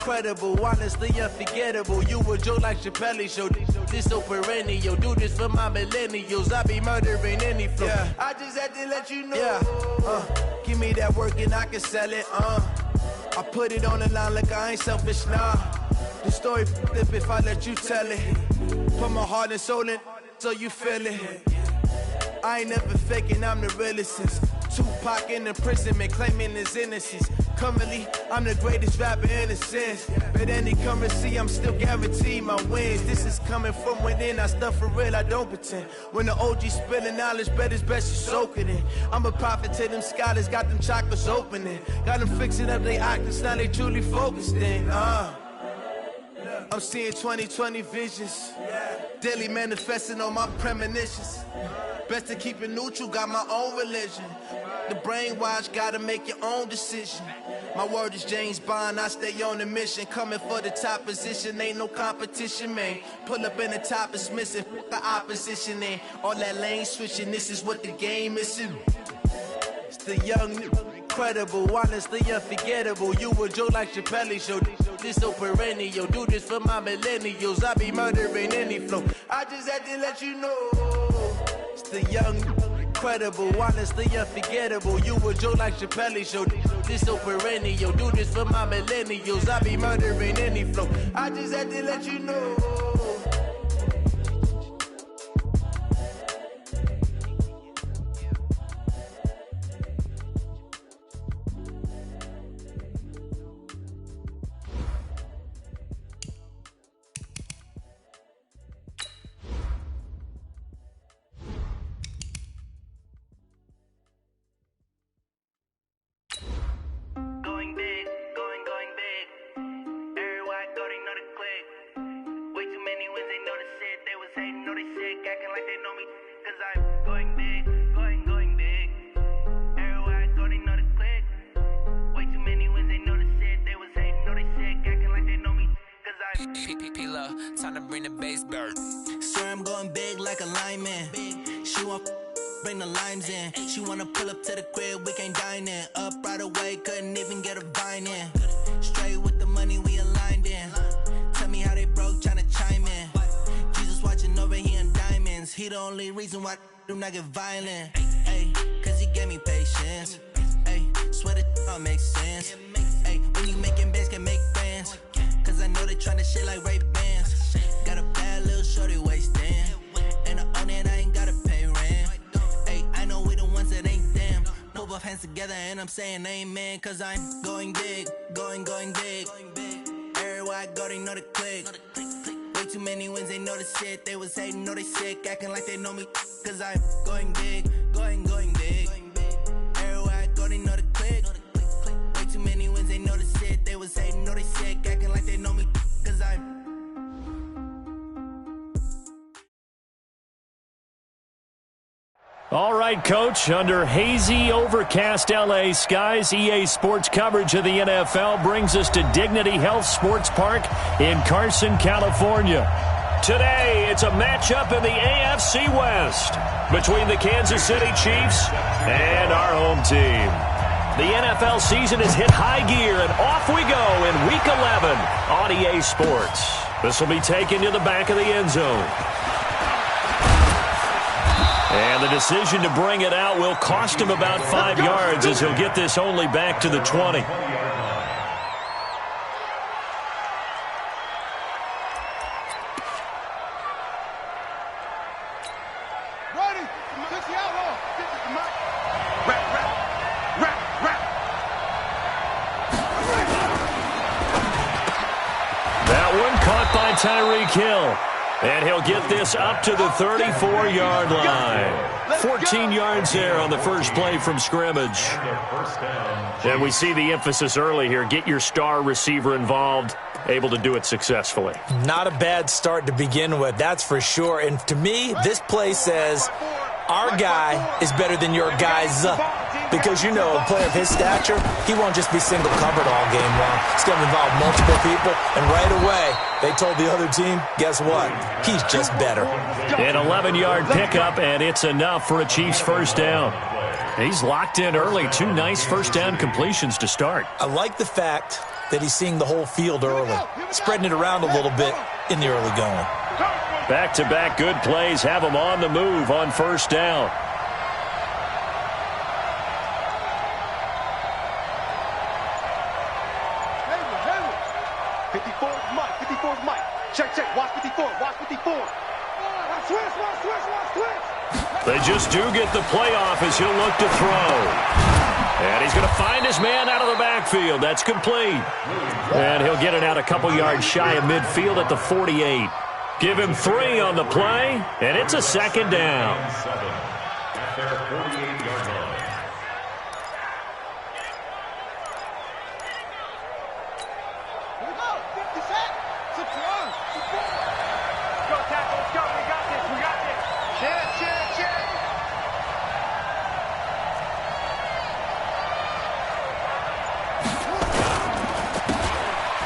Incredible, honestly unforgettable. You a joke like Chappelle show. This so perennial. Do this for my millennials. I be murdering any flow. Yeah. I just had to let you know. Yeah. Give me that work and I can sell it. I put it on the line like I ain't selfish, nah. The story flip if I let you tell it. Put my heart and soul in so you feel it. I ain't never faking, I'm the realest since Tupac in imprisonment, claiming his innocence. Currently, I'm the greatest rapper in a sense. But any currency, I'm still guaranteed my wins. This is coming from within, I stuff for real, I don't pretend. When the OG spilling knowledge, bet it's best you soak it in. I'm a prophet to them scholars, got them chakras opening. Got them fixing up their octaves, now they truly focused in. I'm seeing 2020 visions. Daily manifesting on my premonitions. Best to keep it neutral, got my own religion. The brainwash, gotta make your own decision. My word is James Bond, I stay on the mission. Coming for the top position, ain't no competition, man. Pull up in the top is missing, the opposition ain't. All that lane switching, this is what the game is. It's the young, incredible, honestly unforgettable. You a joke like Chappelle show. This so perennial. Do this for my millennials. I be murdering any flow. I just had to let you know. It's the young, incredible, honestly unforgettable. You a joke like Chappelle show. This so perennial. Do this for my millennials. I be murdering any flow. I just had to let you know. Time to bring the bass bird. Sir, I'm going big like a lineman. She want bring the limes in. She wanna pull up to the crib, we can't dine in. Up right away, couldn't even get a vine in. Straight with the money we aligned in. Tell me how they broke, tryna chime in. Jesus watching over here in diamonds. He the only reason why I do not get violent. Ay, cause he gave me patience. Ay, swear that all makes sense. Ay, when you making bands, can make friends. Cause I know they tryna shit like Ray-Bans. Got a bad little shorty wasting. And I own it, I ain't gotta pay rent. Ay, I know we the ones that ain't them. Put both hands together and I'm saying amen. Cause I'm going big, going big. Everywhere I go, they know the click. Way too many wins, they know the shit. They was hating, know they sick, acting like they know me. Cause I'm going big, going big. Everywhere I go, they know the click. Way too many wins, they know the shit. They was hating, know they sick, acting like they know me. Cause I'm All right, Coach, under hazy, overcast LA skies, EA Sports coverage of the NFL brings us to Dignity Health Sports Park in Carson, California. Today, it's a matchup in the AFC West between the Kansas City Chiefs and our home team. The NFL season has hit high gear, and off we go in Week 11 on EA Sports. This will be taken to the back of the end zone. And the decision to bring it out will cost him about 5 yards as he'll get this only back to the 20. That one caught by Tyreek Hill. And he'll get this up to the 34-yard line. 14 yards there on the first play from scrimmage. And we see the emphasis early here. Get your star receiver involved, able to do it successfully. Not a bad start to begin with, that's for sure. And to me, this play says our guy is better than your guys. Because, you know, a player of his stature, he won't just be single-covered all game long. He's going to involve multiple people, and right away, they told the other team, guess what? He's just better. An 11-yard pickup, and it's enough for a Chiefs first down. He's locked in early. 2 nice first down completions to start. I like the fact that he's seeing the whole field early, spreading it around a little bit in the early going. Back-to-back good plays have him on the move on first down. Check, watch 54, watch 54. Watch switch. They just do get the playoff as he'll look to throw. And he's going to find his man out of the backfield. That's complete. And he'll get it out a couple yards shy of midfield at the 48. Give him 3 on the play, and it's a second down.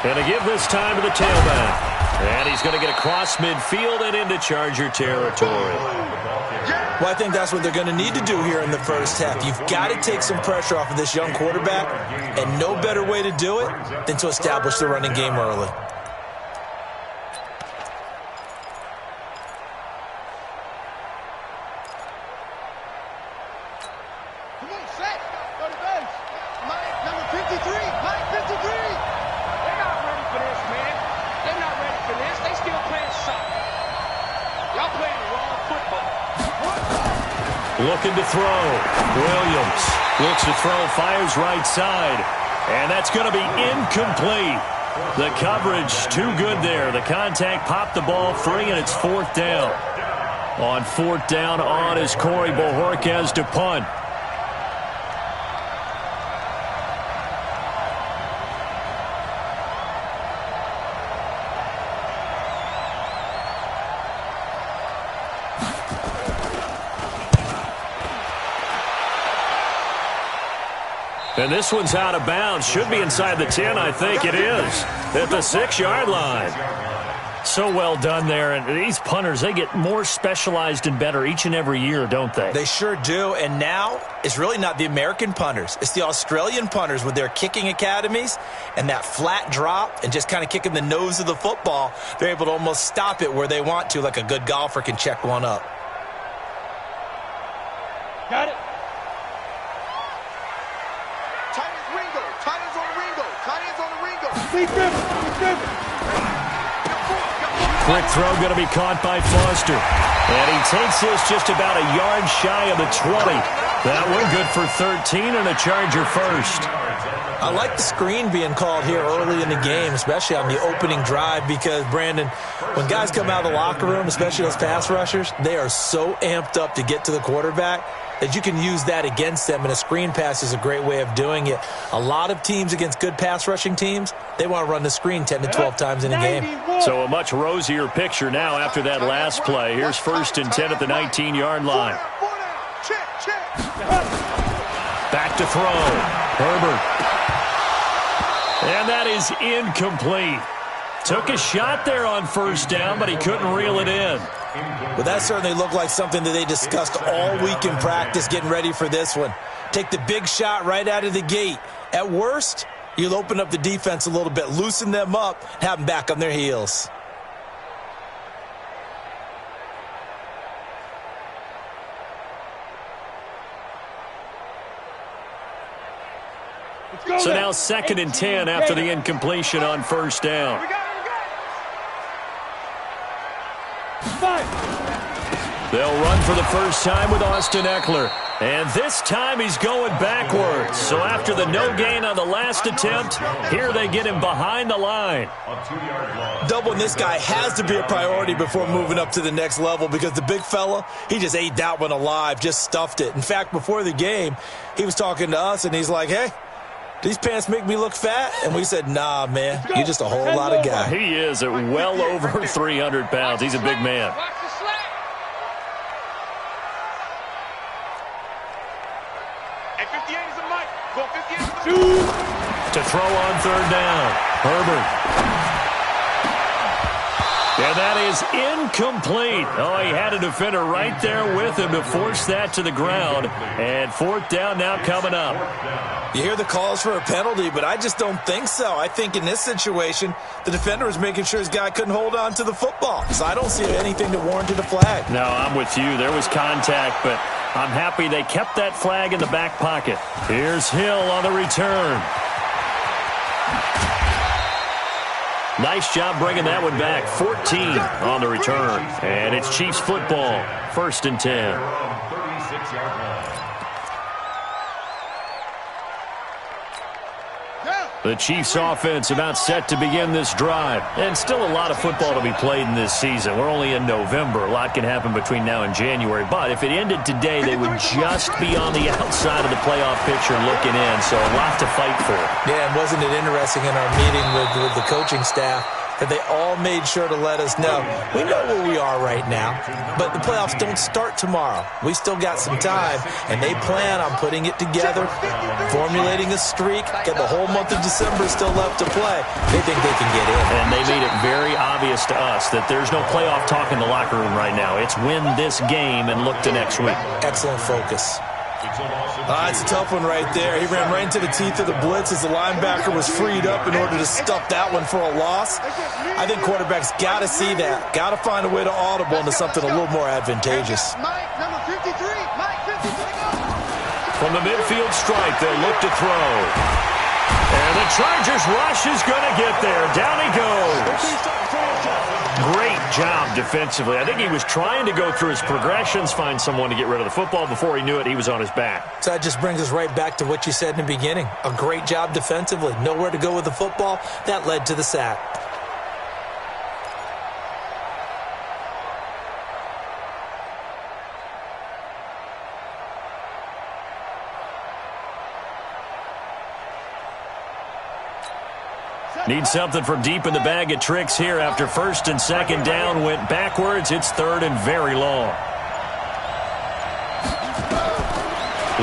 And to give this time to the tailback. And he's going to get across midfield and into Charger territory. Well, I think that's what they're going to need to do here in the first half. You've got to take some pressure off of this young quarterback, and no better way to do it than to establish the running game early. Come on, set. Go to base. Mike, number 53. Mike, 53. They're not ready for this, man. They're not ready for this. They still playing soccer. Y'all playing the wrong football. Looking to throw. Williams looks to throw, fires right side. And that's going to be incomplete. The coverage too good there. The contact popped the ball free, and it's 4th down. On 4th down on is Corey Bojorquez to punt. And this one's out of bounds. Should be inside the 10, I think it is. At the 6-yard line. So well done there. And these punters, they get more specialized and better each and every year, don't they? They sure do. And now it's really not the American punters. It's the Australian punters with their kicking academies and that flat drop and just kind of kicking the nose of the football. They're able to almost stop it where they want to, like a good golfer can check one up. Got it. Quick throw going to be caught by Foster. And he takes this just about a yard shy of the 20. That one good for 13 and a Charger first. I like the screen being called here early in the game, especially on the opening drive, because, Brandon, when guys come out of the locker room, especially those pass rushers, they are so amped up to get to the quarterback that you can use that against them, and a screen pass is a great way of doing it. A lot of teams against good pass rushing teams, they want to run the screen 10 to 12 times in a game. So a much rosier picture now after that last play. Here's 1st and 10 at the 19-yard line. Back to throw. Herbert. And that is incomplete. Took a shot there on 1st down, but he couldn't reel it in. Well, that certainly looked like something that they discussed all week in practice getting ready for this one. Take the big shot right out of the gate. At worst, you'll open up the defense a little bit, loosen them up, have them back on their heels. So now 2nd and 10 after the incompletion on 1st down. They'll run for the first time with Austin Eckler. And this time he's going backwards. So after the no gain on the last attempt, here they get him behind the line. Doubling this guy has to be a priority before moving up to the next level, because the big fella, he just ate that one alive, just stuffed it. In fact, before the game, he was talking to us, and he's like, hey, these pants make me look fat? And we said, nah, man, you're just a whole lot of guy. He is at well over 300 pounds. He's a big man. To throw on 3rd down. Herbert. And that is incomplete. Oh, he had a defender right there with him to force that to the ground. And fourth down now coming up. You hear the calls for a penalty, but I just don't think so. I think in this situation, the defender was making sure his guy couldn't hold on to the football. So I don't see anything that warranted a flag. No, I'm with you. There was contact, but I'm happy they kept that flag in the back pocket. Here's Hill on the return. Nice job bringing that one back. 14 on the return. And it's Chiefs football. 1st and 10. The Chiefs offense about set to begin this drive. And still a lot of football to be played in this season. We're only in November. A lot can happen between now and January. But if it ended today, they would just be on the outside of the playoff picture looking in. So a lot to fight for. Yeah, and wasn't it interesting in our meeting with the coaching staff that they all made sure to let us know, we know where we are right now, but the playoffs don't start tomorrow. We still got some time, and they plan on putting it together, formulating a streak, get the whole month of December still left to play. They think they can get in. And they made it very obvious to us that there's no playoff talk in the locker room right now. It's win this game and look to next week. Excellent focus. It's a tough one right there. He ran right into the teeth of the blitz as the linebacker was freed up in order to stuff that one for a loss. I think quarterbacks got to see that. Got to find a way to audible into something a little more advantageous. From the midfield stripe, they'll look to throw. And the Chargers rush is going to get there. Down he goes. Great job defensively. I think he was trying to go through his progressions, find someone to get rid of the football. Before he knew it, he was on his back. So that just brings us right back to what you said in the beginning. A great job defensively. Nowhere to go with the football. That led to the sack. Need something from deep in the bag of tricks here after 1st and 2nd down went backwards. It's 3rd and very long.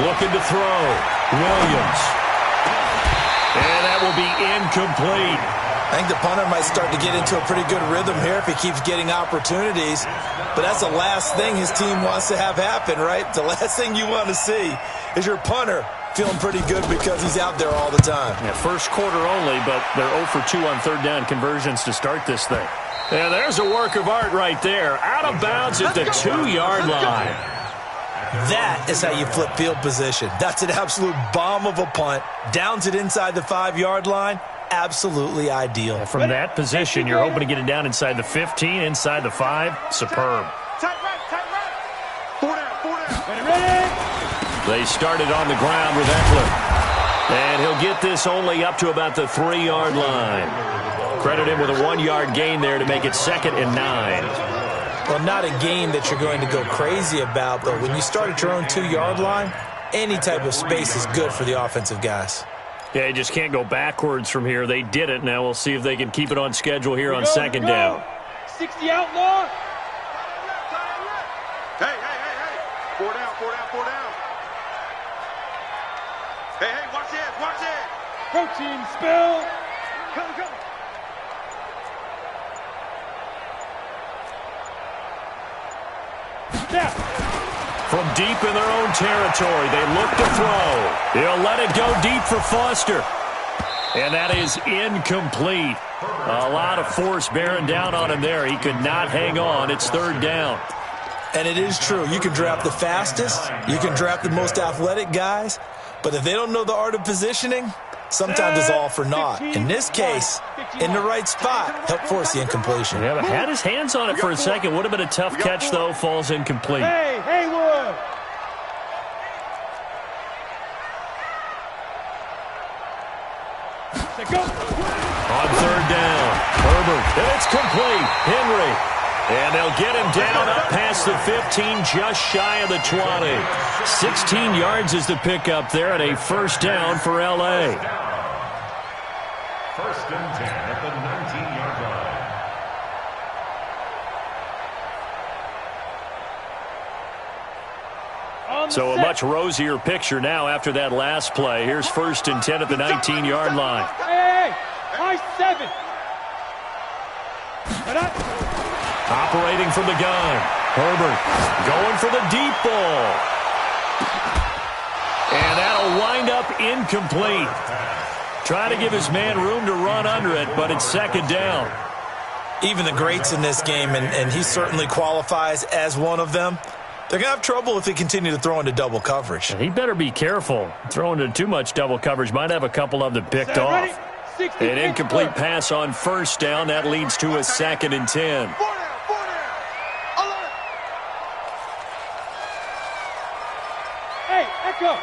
Looking to throw. Williams. And that will be incomplete. I think the punter might start to get into a pretty good rhythm here if he keeps getting opportunities. But that's the last thing his team wants to have happen, right? The last thing you want to see is your punter feeling pretty good because he's out there all the time. Yeah, first quarter only, but they're 0 for 2 on 3rd down conversions to start this thing. Yeah, there's a work of art right there. Out of bounds at the 2-yard line. That is how you flip field position. That's an absolute bomb of a punt. Downs it inside the 5-yard line. Absolutely ideal. Yeah, from that position, you're hoping to get it down inside the 15, inside the 5. Superb. Tight right. 4 down. Ready. They started on the ground with Eckler. And he'll get this only up to about the 3-yard line. Credit him with a 1-yard gain there to make it 2nd and 9. Well, not a gain that you're going to go crazy about, but when you start at your own 2-yard line, any type of space is good for the offensive guys. Yeah, you just can't go backwards from here. They did it. Now we'll see if they can keep it on schedule here on 2nd down. 60 outlaw. Hey. 4 down. Hey, watch it. Protein spill. Go. Yeah. From deep in their own territory, they look to throw. He'll let it go deep for Foster. And that is incomplete. A lot of force bearing down on him there. He could not hang on. It's 3rd down. And it is true. You can draft the fastest. You can draft the most athletic guys. But if they don't know the art of positioning, sometimes it's all for naught. In this case, in the right spot, helped force the incompletion. Yeah, but had his hands on it for a second. Would have been a tough catch, though. Falls incomplete. Hey, Haywood. Go. On 3rd down, Herbert. And it's complete. Henry. And they'll get him down up past the 15, just shy of the 20. 16 yards is the pickup there, and a 1st down for L.A. 1st and 10 at the 19-yard line. So a much rosier picture now after that last play. Here's 1st and 10 at the 19-yard line. Hey, high 7. Operating from the gun. Herbert going for the deep ball. And that'll wind up incomplete. Trying to give his man room to run under it, but it's second down. Even the greats in this game, and he certainly qualifies as one of them, they're going to have trouble if they continue to throw into double coverage. And he better be careful. Throwing into too much double coverage might have a couple of them picked off. An incomplete pass on first down. That leads to a 2nd and 10. Hey, echo.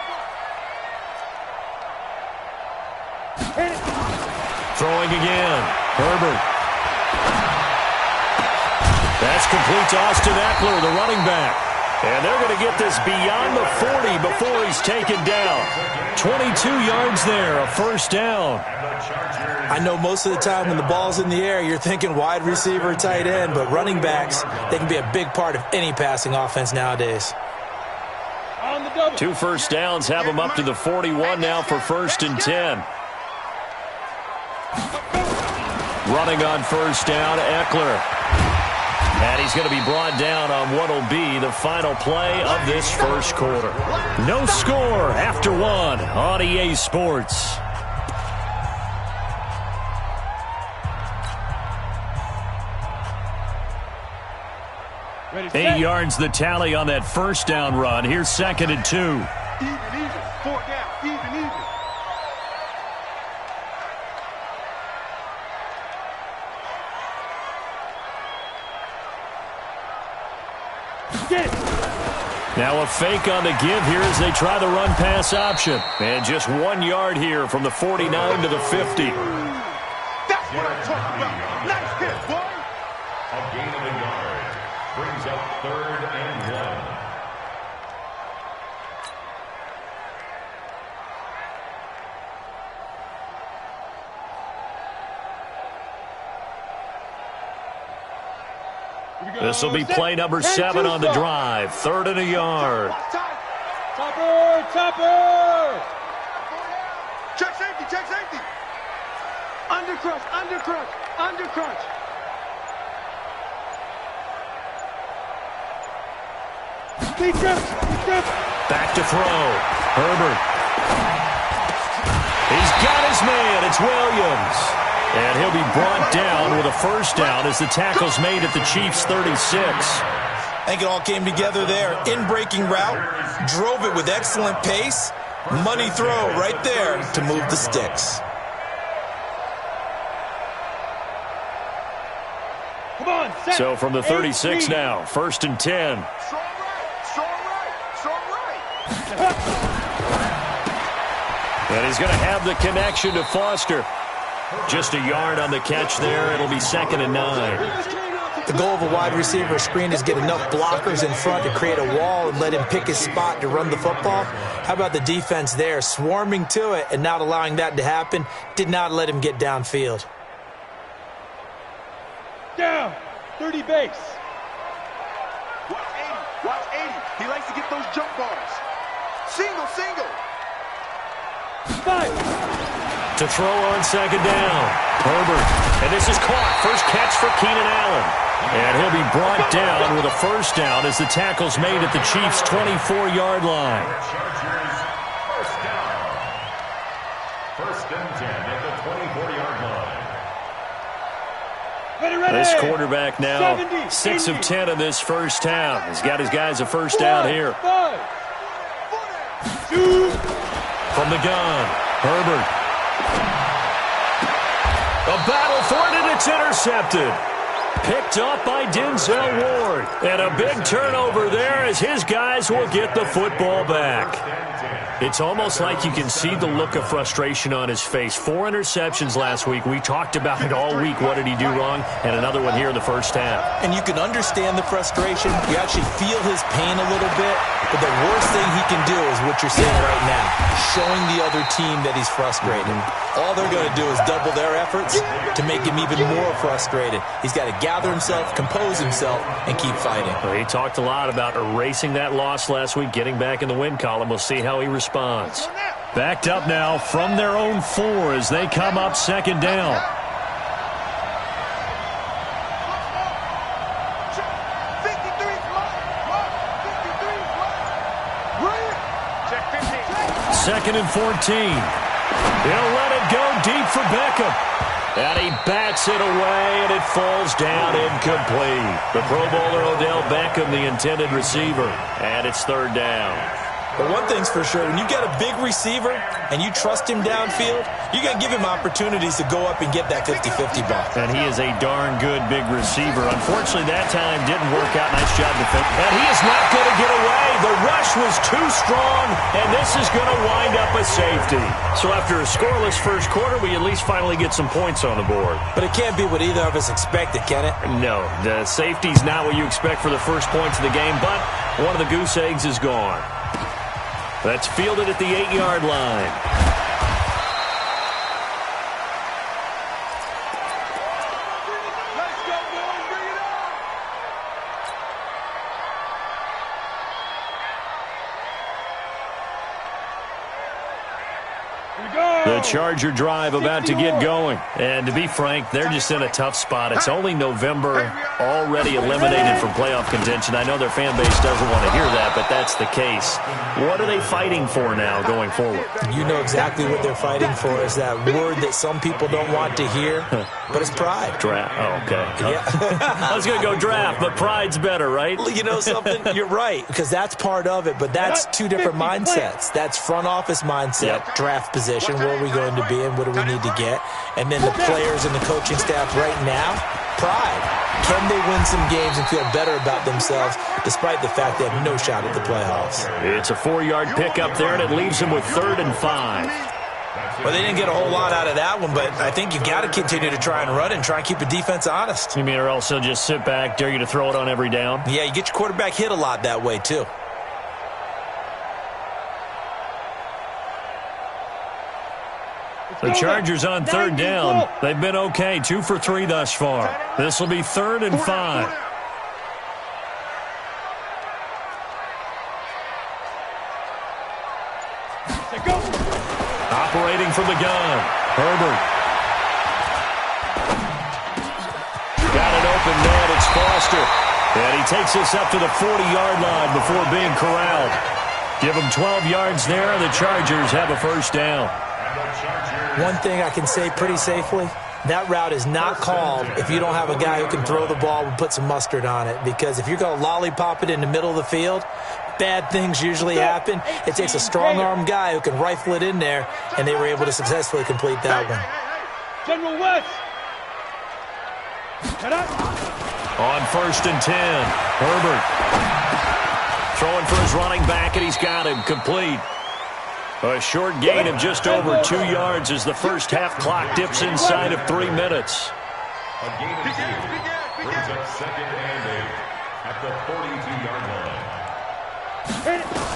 Throwing again. Herbert. That's complete to Austin Eckler, the running back. And they're going to get this beyond the 40 before he's taken down. 22 yards there, a first down. I know most of the time when the ball's in the air, you're thinking wide receiver, tight end, but running backs, they can be a big part of any passing offense nowadays. 2 first downs have him up to the 41 now for 1st and 10. Running on first down, Eckler. And he's going to be brought down on what will be the final play of this first quarter. No score after 1 on EA Sports. 8 yards the tally on that first down run. Here's 2nd and 2. Even. 4 down. Even. Now a fake on the give here as they try the run-pass option. And just 1 yard here from the 49 to the 50. That's what I'm talking about. Nice hit, boy. A gain of a yard. Brings up 3rd and 1. This will be play number 7 on the drive. 3rd and a yard. Topper! Check safety. Under crunch. Back to throw. Herbert. He's got his man. It's Williams. And he'll be brought down with a first down as the tackle's made at the Chiefs' 36. I think it all came together there. In-breaking route, drove it with excellent pace. Money throw right there to move the sticks. Come on, set. So from the 36 now, 1st and 10. Strong right. And he's going to have the connection to Foster. Just a yard on the catch there. It'll be 2nd and 9. The goal of a wide receiver screen is get enough blockers in front to create a wall and let him pick his spot to run the football. How about the defense there, swarming to it and not allowing that to happen? Did not let him get downfield. Down. 30 base. Watch 80. He likes to get those jump bars. Single. 5. To throw on 2nd down. Herbert. And this is caught. First catch for Keenan Allen. And he'll be brought down with a first down as the tackle's made at the Chiefs' 24-yard line. First down. 1st and 10 at the 24-yard line. This quarterback now 6 of 10 in this first half. He's got his guys a first down here. 5. 2. From the gun, Herbert. A battle for it, and it's intercepted. Picked up by Denzel Ward. And a big turnover there as his guys will get the football back. It's almost like you can see the look of frustration on his face. 4 interceptions last week. We talked about it all week. What did he do wrong? And another one here in the first half. And you can understand the frustration. You actually feel his pain a little bit. But the worst thing he can do is what you're seeing right now, showing the other team that he's frustrated. All they're going to do is double their efforts to make him even more frustrated. He's got to gather himself, compose himself, and keep fighting. Well, he talked a lot about erasing that loss last week, getting back in the win column. We'll see how he responds. Backed up now from their own 4 as they come up 2nd down. 2nd and 14. He'll let it go deep for Beckham. And he bats it away, and it falls down incomplete. The Pro Bowler Odell Beckham, the intended receiver. And it's 3rd down. But one thing's for sure, when you got a big receiver and you trust him downfield, you're going to give him opportunities to go up and get that 50-50 ball. And he is a darn good big receiver. Unfortunately, that time didn't work out. Nice job defending. And he is not going to get away. The rush was too strong, and this is going to wind up a safety. So after a scoreless first quarter, we at least finally get some points on the board. But it can't be what either of us expected, can it? No, the safety's not what you expect for the first points of the game, but one of the goose eggs is gone. That's fielded at the 8-yard line. Let's go, boys. Bring it on. The Charger drive about to get going. And to be frank, they're just in a tough spot. It's only November, already eliminated from playoff contention. I know their fan base doesn't want to hear that, but that's the case. What are they fighting for now going forward? You know exactly what they're fighting for. Is that word that some people don't want to hear, but it's pride. Draft. Oh, okay. Yeah. I was going to go draft, but pride's better, right? You know something? You're right, because that's part of it, but that's two different mindsets. That's front office mindset, draft position, where are we going to be and what do we need to get? And then the players and the coaching staff right now, pride. Can they win some games and feel better about themselves despite the fact they have no shot at the playoffs? It's a 4-yard pickup there, and it leaves them with 3rd and 5. Well, they didn't get a whole lot out of that one, but I think you've got to continue to try and run and try and keep the defense honest. You mean or also just sit back, dare you to throw it on every down? Yeah, you get your quarterback hit a lot that way, too. The Chargers on 3rd down. They've been okay, 2 for 3 thus far. This will be 3rd and 5. Operating from the gun, Herbert. Got an open man, it's Foster. And he takes us up to the 40-yard line before being corralled. Give him 12 yards there, and the Chargers have a 1st down. One thing I can say pretty safely, that route is not called if you don't have a guy who can throw the ball and put some mustard on it. Because if you're going to lollipop it in the middle of the field, bad things usually happen. It takes a strong-arm guy who can rifle it in there, and they were able to successfully complete that one. General West. On 1st and 10, Herbert. Throwing for his running back, and he's got him complete. A short gain of just over 2 yards as the first half clock dips inside of 3 minutes. A gain of 2 brings up 2nd and 8 at the 42-yard line.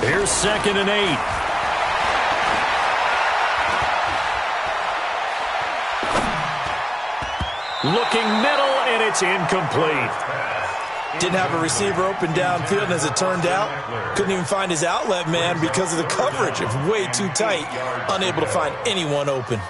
Here's 2nd and 8. Looking middle, and it's incomplete. Didn't have a receiver open downfield, and as it turned out, couldn't even find his outlet man because of the coverage. It's way too tight, unable to find anyone open.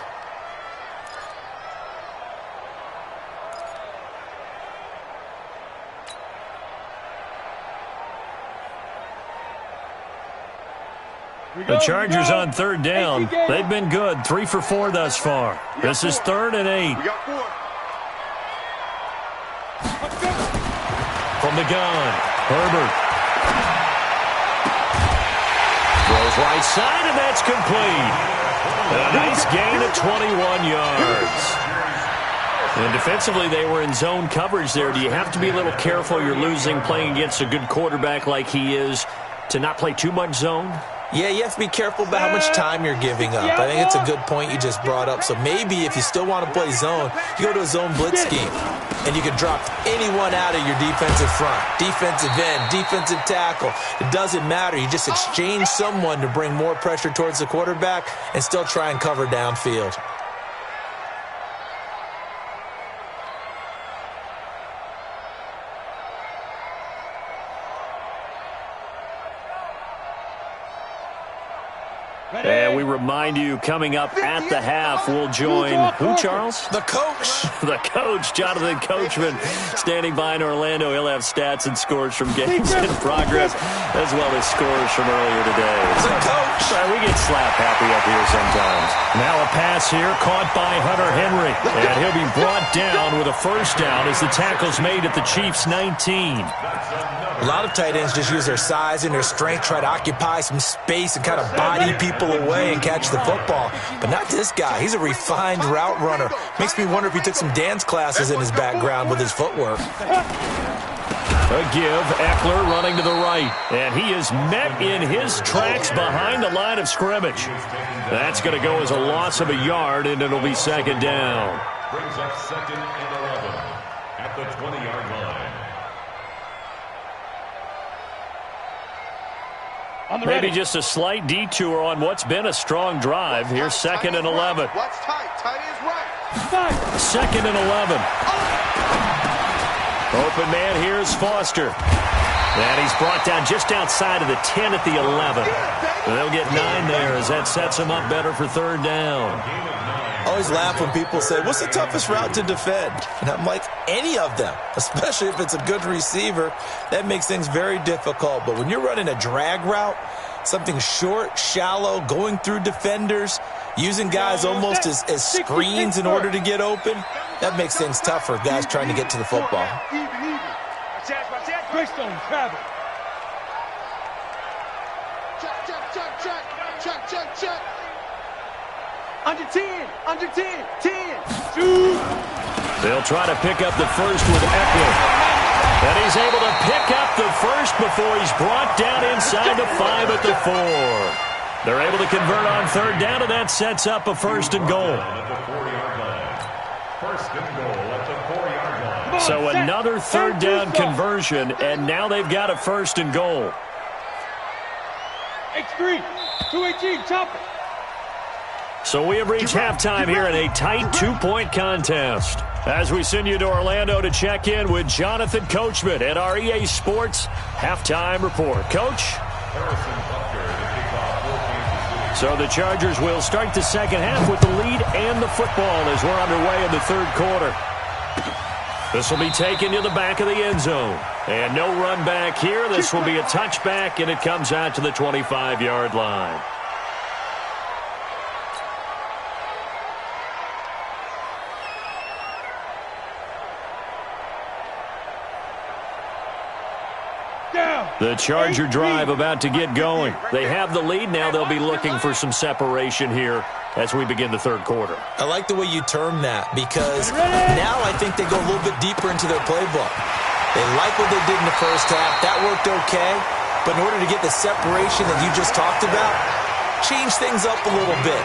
The Chargers on 3rd down. They've been good, 3 for 4 thus far. This is 3rd and 8. From the gun, Herbert. Throws right side, and that's complete. A nice gain of 21 yards. And defensively, they were in zone coverage there. Do you have to be a little careful? You're losing, playing against a good quarterback like he is, to not play too much zone? Yeah, you have to be careful about how much time you're giving up. I think it's a good point you just brought up. So maybe if you still want to play zone, you go to a zone blitz scheme. And you can drop anyone out of your defensive front, defensive end, defensive tackle. It doesn't matter. You just exchange someone to bring more pressure towards the quarterback and still try and cover downfield. And we remind you, coming up at the half, we'll join who, Charles? The coach. The coach, Jonathan Coachman, standing by in Orlando. He'll have stats and scores from games in progress, as well as scores from earlier today. The coach. We get slap happy up here sometimes. Now a pass here, caught by Hunter Henry. And he'll be brought down with a first down as the tackle's made at the Chiefs' 19. A lot of tight ends just use their size and their strength, try to occupy some space and kind of body people away and catch the football. But not this guy. He's a refined route runner. Makes me wonder if he took some dance classes in his background with his footwork. A give, Eckler running to the right. And he is met in his tracks behind the line of scrimmage. That's going to go as a loss of a yard, and it'll be second down. Brings up 2nd and 11 at the 20-yard line. Maybe just a slight detour on what's been a strong drive. Here's 2nd and 11. What's tight? Tight is right. 2nd and 11. Open man, here's Foster. And he's brought down just outside of the 10 at the 11. And they'll get 9 there as that sets him up better for third down. I always laugh when people say, what's the toughest route to defend? And I'm like, any of them, especially if it's a good receiver. That makes things very difficult. But when you're running a drag route, something short, shallow, going through defenders, using guys almost as screens in order to get open, that makes things tough for guys trying to get to the football. Greystone, travel. Check. Under 10, 10. They'll try to pick up the first with Eckler. And he's able to pick up the first before he's brought down inside the 5 at the 4. They're able to convert on third down, and that sets up a first and goal. So another third down conversion, and now they've got a first and goal. X3, 218, chopper. So we have reached halftime here in a tight 2-point contest. As we send you to Orlando to check in with Jonathan Coachman at our EA Sports Halftime Report. Coach? So the Chargers will start the second half with the lead and the football as we're underway in the third quarter. This will be taken to the back of the end zone. And no run back here. This will be a touchback, and it comes out to the 25-yard line. The Charger drive about to get going. They have the lead. Now they'll be looking for some separation here as we begin the third quarter. I like the way you term that because now I think they go a little bit deeper into their playbook. They like what they did in the first half. That worked okay. But in order to get the separation that you just talked about, change things up a little bit.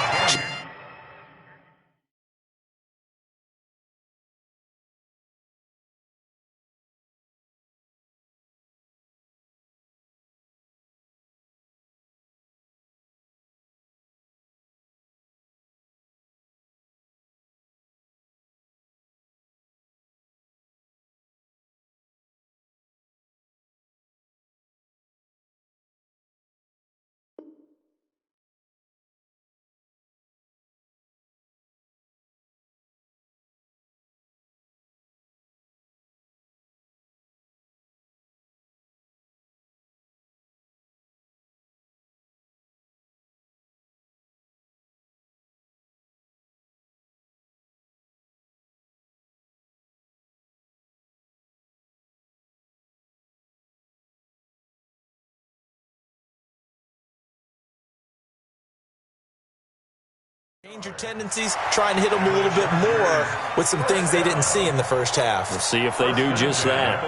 Change your tendencies, try and hit them a little bit more with some things they didn't see in the first half. We'll see if they do just that.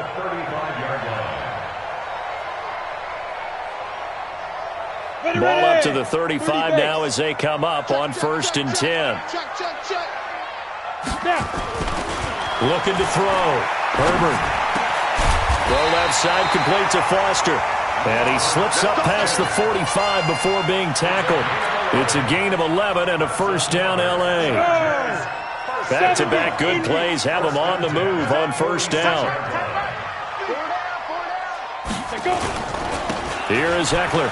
Ball up to the 35 now as they come up on 1st and 10. Looking to throw. Herbert. Throw left side, complete to Foster. And he slips up past the 45 before being tackled. It's a gain of 11 and a first down, L.A. Back-to-back good plays have them on the move on first down. Here is Eckler.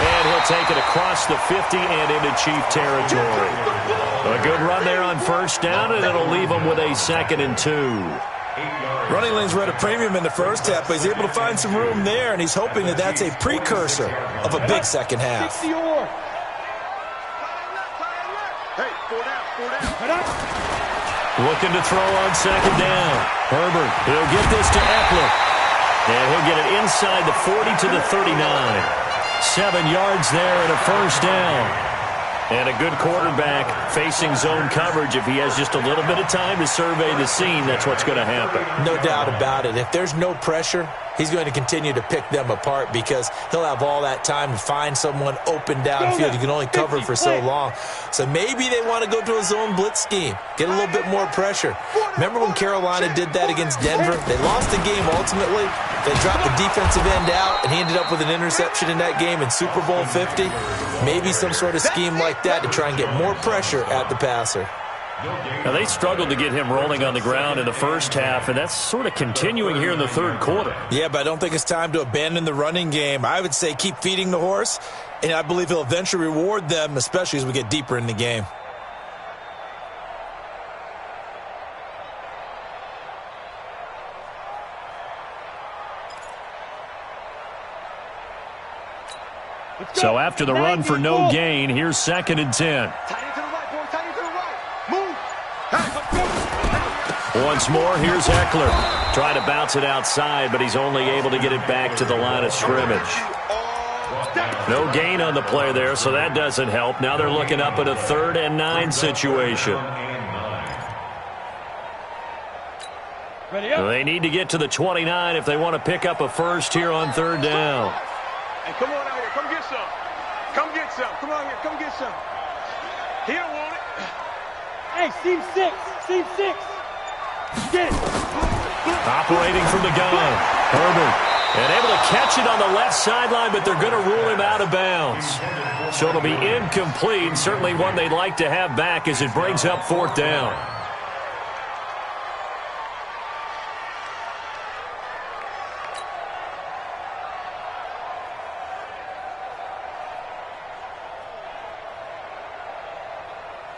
And he'll He'll take it across the 50 and into Chief territory. A good run there on first down, and it'll leave him with a 2nd and 2. Running lanes were at a premium in the first half, but he's able to find some room there, and he's hoping that that's a precursor of a big second half. Hey, 4 down. Looking to throw on 2nd down. Herbert, he'll get this to Eckler. And he'll get it inside the 40 to the 39. 7 yards there and a first down. And a good quarterback facing zone coverage. If he has just a little bit of time to survey the scene, that's what's going to happen. No doubt about it. If there's no pressure, he's going to continue to pick them apart because he'll have all that time to find someone open downfield. You can only cover for so long. So maybe they want to go to a zone blitz scheme, get a little bit more pressure. Remember when Carolina did that against Denver? They lost the game ultimately. They dropped the defensive end out, and he ended up with an interception in that game in Super Bowl 50. Maybe some sort of scheme like that to try and get more pressure at the passer. Now, they struggled to get him rolling on the ground in the first half, and that's sort of continuing here in the third quarter. Yeah, but I don't think it's time to abandon the running game. I would say keep feeding the horse, and I believe he'll eventually reward them, especially as we get deeper in the game. So after the run for no gain, here's 2nd and 10. Once more, here's Eckler. Trying to bounce it outside, but he's only able to get it back to the line of scrimmage. No gain on the play there, so that doesn't help. Now they're looking up at a 3rd and 9 situation. They need to get to the 29 if they want to pick up a first here on 3rd down. Hey, come on out here. Come get some. Come get some. Come on here. Come get some. He don't want it. Hey, seam 6. Seam 6. Get it. Operating from the gun. Herbert. And able to catch it on the left sideline, but they're going to rule him out of bounds. So it'll be incomplete. Certainly one they'd like to have back as it brings up 4th down.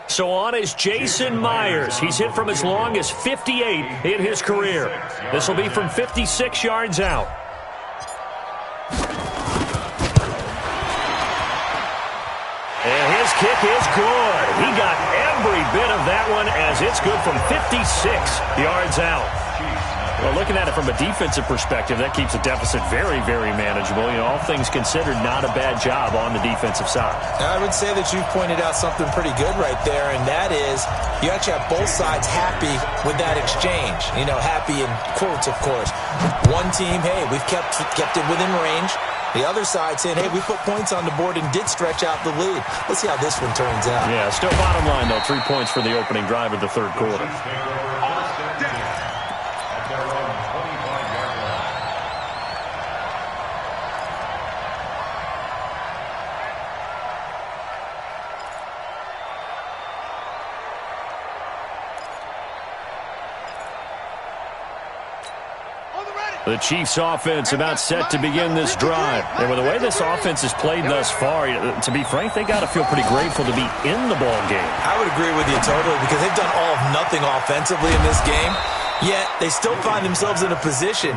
So on is Jason Myers. He's hit from as long as 58 in his career. This will be from 56 yards out. And his kick is good. He got every bit of that one as it's good from 56 yards out. Well, looking at it from a defensive perspective, that keeps the deficit very, very manageable. You know, all things considered, not a bad job on the defensive side. I would say that you've pointed out something pretty good right there, and that is you actually have both sides happy with that exchange. You know, happy in quotes, of course. One team, hey, we've kept it within range. The other side saying, hey, we put points on the board and did stretch out the lead. Let's see how this one turns out. Yeah, still bottom line, though, 3 points for the opening drive of the third quarter. The Chiefs offense about set to begin this drive. And with the way this offense has played thus far, to be frank, they got to feel pretty grateful to be in the ball game. I would agree with you totally because they've done all of nothing offensively in this game, yet they still find themselves in a position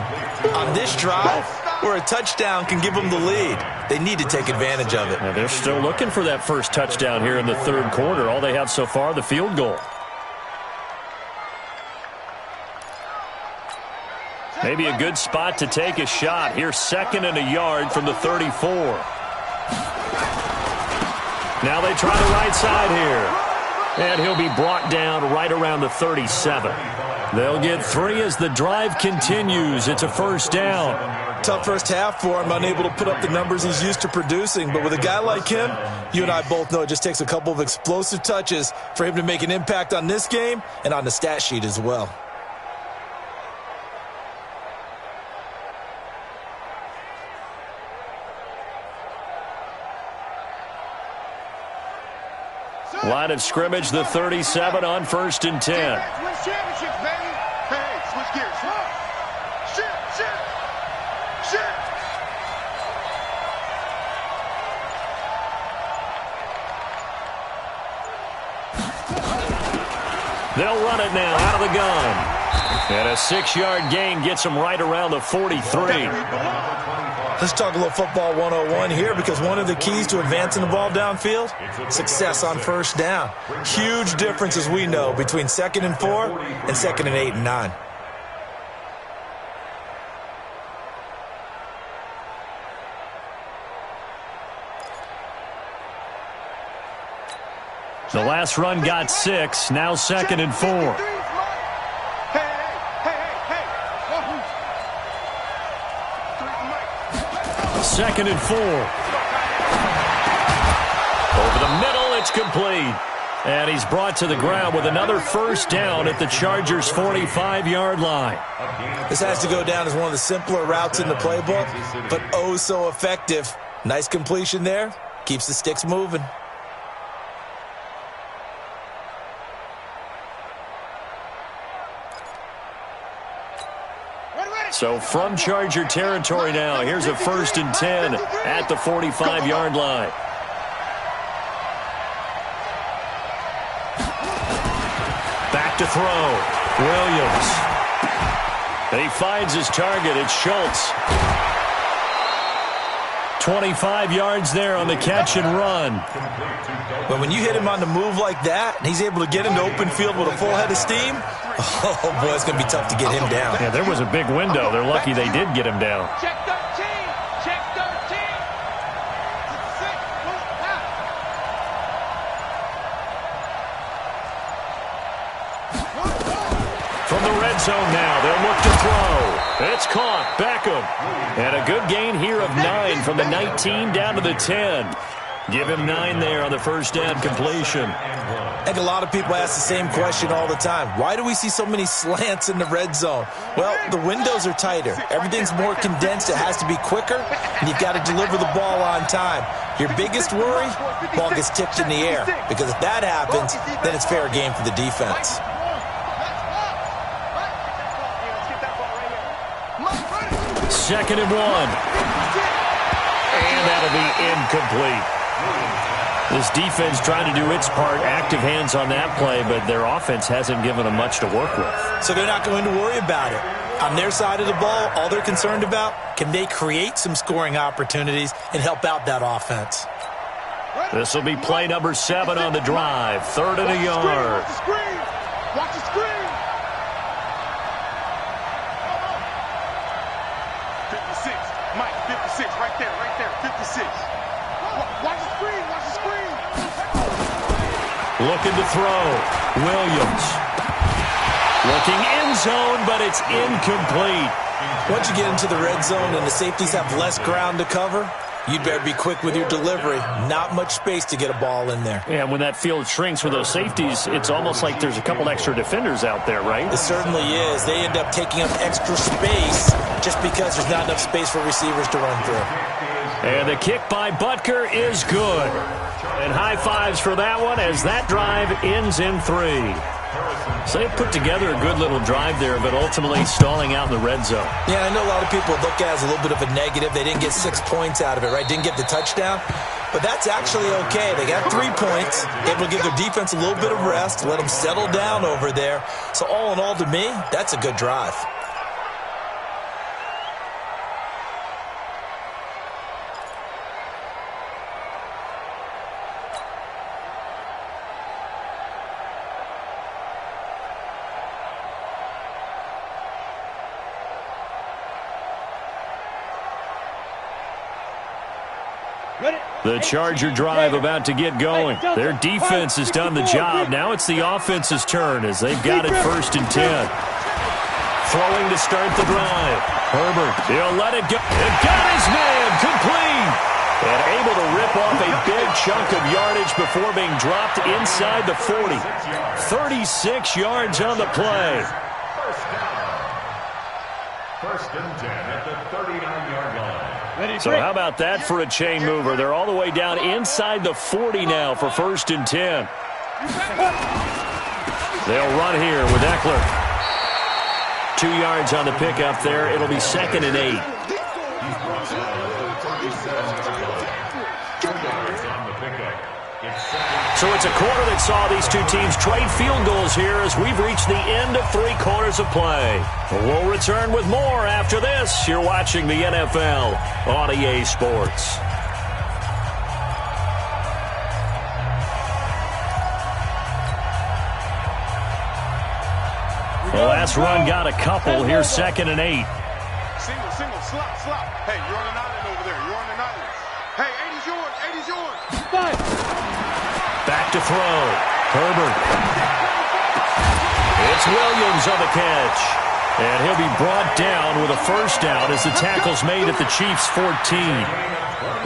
on this drive where a touchdown can give them the lead. They need to take advantage of it. Now they're still looking for that first touchdown here in the third quarter. All they have so far, the field goal. Maybe a good spot to take a shot. Here's 2nd and a yard from the 34. Now they try the right side here. And he'll be brought down right around the 37. They'll get 3 as the drive continues. It's a first down. Tough first half for him, unable to put up the numbers he's used to producing. But with a guy like him, you and I both know it just takes a couple of explosive touches for him to make an impact on this game and on the stat sheet as well. Line of scrimmage, the 37 on 1st and 10. Win championships, baby. Hey, switch gears. Shift. 2 They'll run it now out of the gun. And a 6-yard gain gets them right around the 43. Let's talk a little football 101 here, because one of the keys to advancing the ball downfield, success on first down. Huge difference, as we know, between 2nd and 4 and 2nd and 8 and 9. The last run got 6, now 2nd and 4. Second and 4. Over the middle, it's complete. And he's brought to the ground with another first down at the Chargers' 45-yard line. This has to go down as one of the simpler routes in the playbook, but oh so effective. Nice completion there. Keeps the sticks moving. So from Charger territory now, here's a 1st and 10 at the 45-yard line. Back to throw. Williams. And he finds his target. It's Schultz. 25 yards there on the catch and run. But when you hit him on the move like that, and he's able to get into open field with a full head of steam, oh, boy, it's going to be tough to get him down. Yeah, there was a big window. They're lucky they did get him down. Check 13. Check 13. From the red zone now, they'll look to throw. It's caught. Beckham. And a good gain here of 9 from the 19 down to the 10. Give him 9 there on the first down completion. I think a lot of people ask the same question all the time. Why do we see so many slants in the red zone? Well, the windows are tighter. Everything's more condensed. It has to be quicker, and you've got to deliver the ball on time. Your biggest worry, ball gets tipped in the air, because if that happens, then it's fair game for the defense. Second and 1. And that'll be incomplete. This defense trying to do its part, active hands on that play, but their offense hasn't given them much to work with. So they're not going to worry about it. On their side of the ball, all they're concerned about, can they create some scoring opportunities and help out that offense? This will be play number 7 on the drive. 3rd and a yard. Watch the screen. 56. Mike, 56. Right there. 56. Watch the screen. Looking to throw. Williams. Looking end zone, but it's incomplete. Once you get into the red zone and the safeties have less ground to cover, you'd better be quick with your delivery. Not much space to get a ball in there. Yeah, when that field shrinks with those safeties, it's almost like there's a couple extra defenders out there, right? It certainly is. They end up taking up extra space just because there's not enough space for receivers to run through. And the kick by Butker is good. And high fives for that one as that drive ends in 3. So they put together a good little drive there, but ultimately stalling out in the red zone. Yeah, I know a lot of people look at it as a little bit of a negative. They didn't get 6 points out of it, right? Didn't get the touchdown. But that's actually okay. They got 3 points, able to give their defense a little bit of rest, let them settle down over there. So all in all, to me, that's a good drive. The Charger drive about to get going. Their defense has done the job. Now it's the offense's turn as they've got it 1st and 10. Throwing to start the drive. Herbert, he'll let it go. And got his man complete. And able to rip off a big chunk of yardage before being dropped inside the 40. 36 yards on the play. First and 10 at the 39-yard line. So how about that for a chain mover? They're all the way down inside the 40 now for 1st and 10. They'll run here with Eckler. 2 yards on the pickup there. It'll be 2nd and 8. 2 yards on the pickup. It's 2nd So it's a quarter that saw these two teams trade field goals here as we've reached the end of 3 quarters of play. We'll return with more after this. You're watching the NFL on EA Sports. The last run got a couple. Here's 2nd and 8. Single, slop. Hey, you're on an island over there. You're on an island. Hey, 80's yours. 80's yours. Back to throw. Herbert. It's Williams on the catch. And he'll be brought down with a first down as the tackle's made at the Chiefs' 14.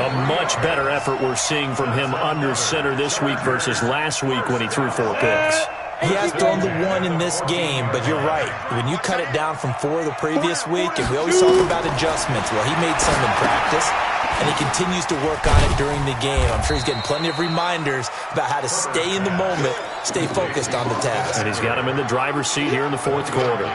A much better effort we're seeing from him under center this week versus last week when he threw 4 picks. He has thrown the 1 in this game, but you're right. When you cut it down from 4 the previous week, and we always talk about adjustments, well, he made some in practice, and he continues to work on it during the game. I'm sure he's getting plenty of reminders about how to stay in the moment, stay focused on the task. And he's got him in the driver's seat here in the 4th quarter.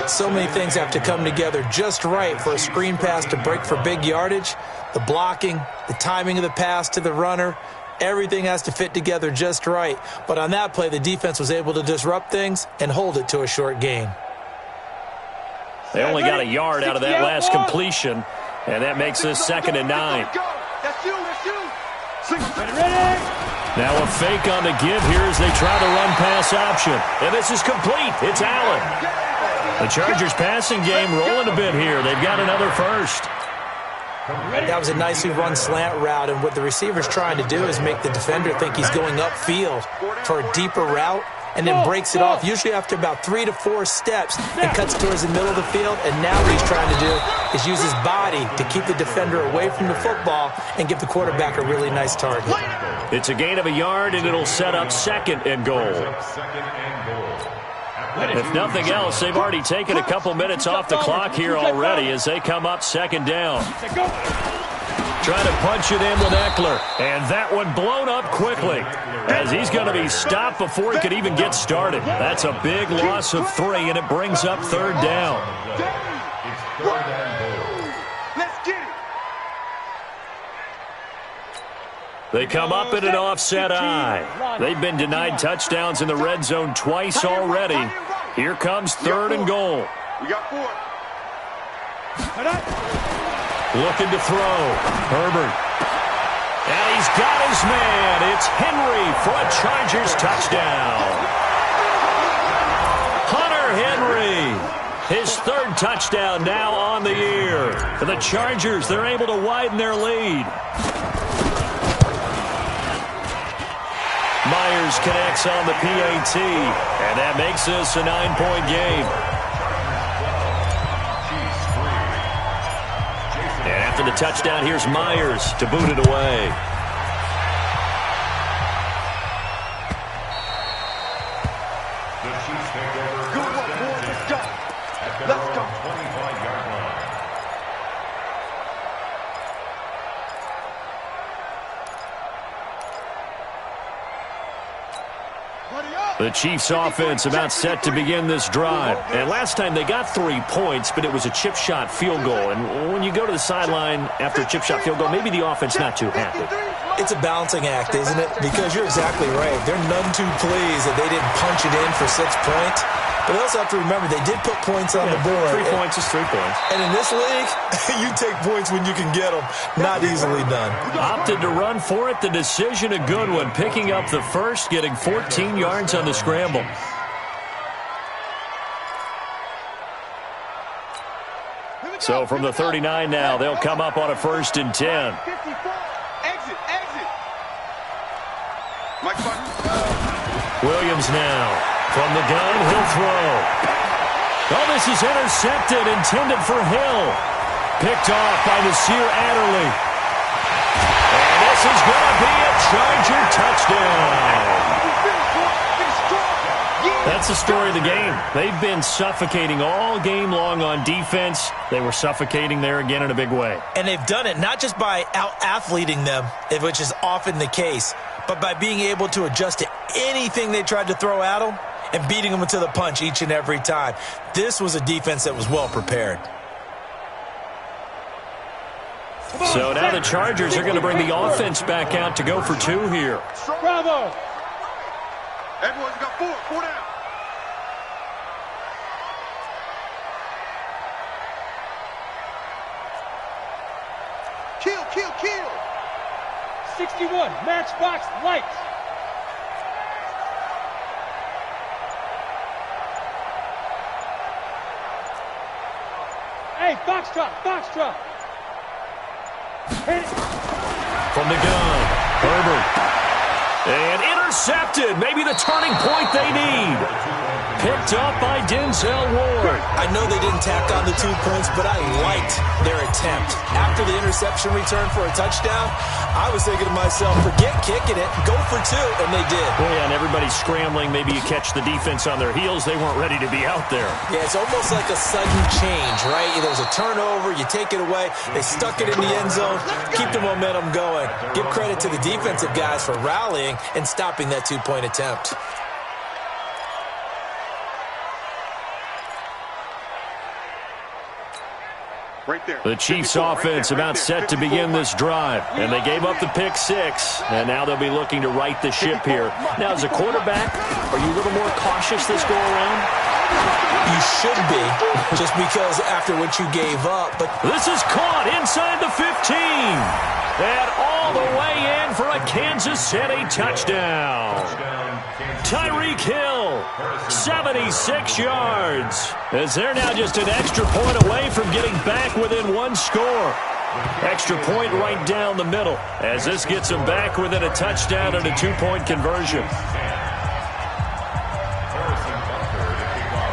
So many things have to come together just right for a screen pass to break for big yardage. The blocking, the timing of the pass to the runner, everything has to fit together just right. But on that play, the defense was able to disrupt things and hold it to a short gain. They only got a yard out of that last completion, and that makes this 2nd and 9. That's you. Now a fake on the give here as they try the run-pass option. And this is complete. It's Allen. The Chargers passing game rolling a bit here. They've got another first. That was a nicely run slant route, and what the receiver's trying to do is make the defender think he's going upfield for a deeper route, and then breaks it off, usually after about 3 to 4 steps, and cuts towards the middle of the field. And now what he's trying to do is use his body to keep the defender away from the football and give the quarterback a really nice target. It's a gain of a yard, and it'll set up 2nd and goal. If nothing else, they've already taken a couple minutes off the clock here already as they come up 2nd down. Trying to punch it in with Eckler, and that one blown up quickly as he's going to be stopped before he could even get started. That's a big loss of 3, and it brings up 3rd down. They come up in an offset eye. They've been denied touchdowns in the red zone twice already. Here comes 3rd and goal. We got 4. Looking to throw. Herbert. And he's got his man. It's Henry for a Chargers touchdown. Hunter Henry. His 3rd touchdown now on the year. For the Chargers, they're able to widen their lead. Myers connects on the PAT, and that makes this a 9-point game. And after the touchdown, here's Myers to boot it away. The Chiefs take over. Good work, boys. Let's go. Let's go. 25-yard line. The Chiefs offense about set to begin this drive. And last time they got 3 points, but it was a chip shot field goal. And when you go to the sideline after a chip shot field goal, maybe the offense not too happy. It's a balancing act, isn't it? Because you're exactly right. They're none too pleased that they didn't punch it in for 6 points. But they also have to remember they did put points on the board. 3 points is 3 points. And in this league, you take points when you can get them. Not easily done. Opted to run for it. The decision a good one. Picking up the first, getting 14 yards on the scramble. So from the 39 now, they'll come up on a 1st and 10. Exit. Williams now. From the gun, he'll throw. Oh, this is intercepted, intended for Hill. Picked off by Nasir Adderley. And this is going to be a Charger touchdown. That's the story of the game. They've been suffocating all game long on defense. They were suffocating there again in a big way. And they've done it not just by out-athleting them, which is often the case, but by being able to adjust to anything they tried to throw at them and beating them to the punch each and every time. This was a defense that was well prepared. So now the Chargers are going to bring the offense back out to go for 2 here. Bravo. Everyone's got 4 down. Kill. 61, matchbox lights. Hey, foxtrot. From the gun, Herbert. And intercepted. Maybe the turning point they need. Picked up by Denzel Ward. I know they didn't tack on the 2 points, but I liked their attempt. After the interception return for a touchdown, I was thinking to myself, forget kicking it, go for 2, and they did. Oh, yeah, and everybody's scrambling. Maybe you catch the defense on their heels. They weren't ready to be out there. Yeah, it's almost like a sudden change, right? There's a turnover, you take it away, they stuck it in the end zone, keep the momentum going. Give credit to the defensive guys for rallying and stopping that 2-point attempt. Right there. The Chiefs offense about set to begin this drive. And they gave up the pick 6. And now they'll be looking to right the ship here. Now, as a quarterback, are you a little more cautious this go around? You should be, just because after what you gave up. But this is caught inside the 15. And all the way in for a Kansas City touchdown. Tyreek Hill, 76 yards. As they're now just an extra point away from getting back within 1 score. Extra point right down the middle. As this gets them back within a touchdown and a 2-point conversion.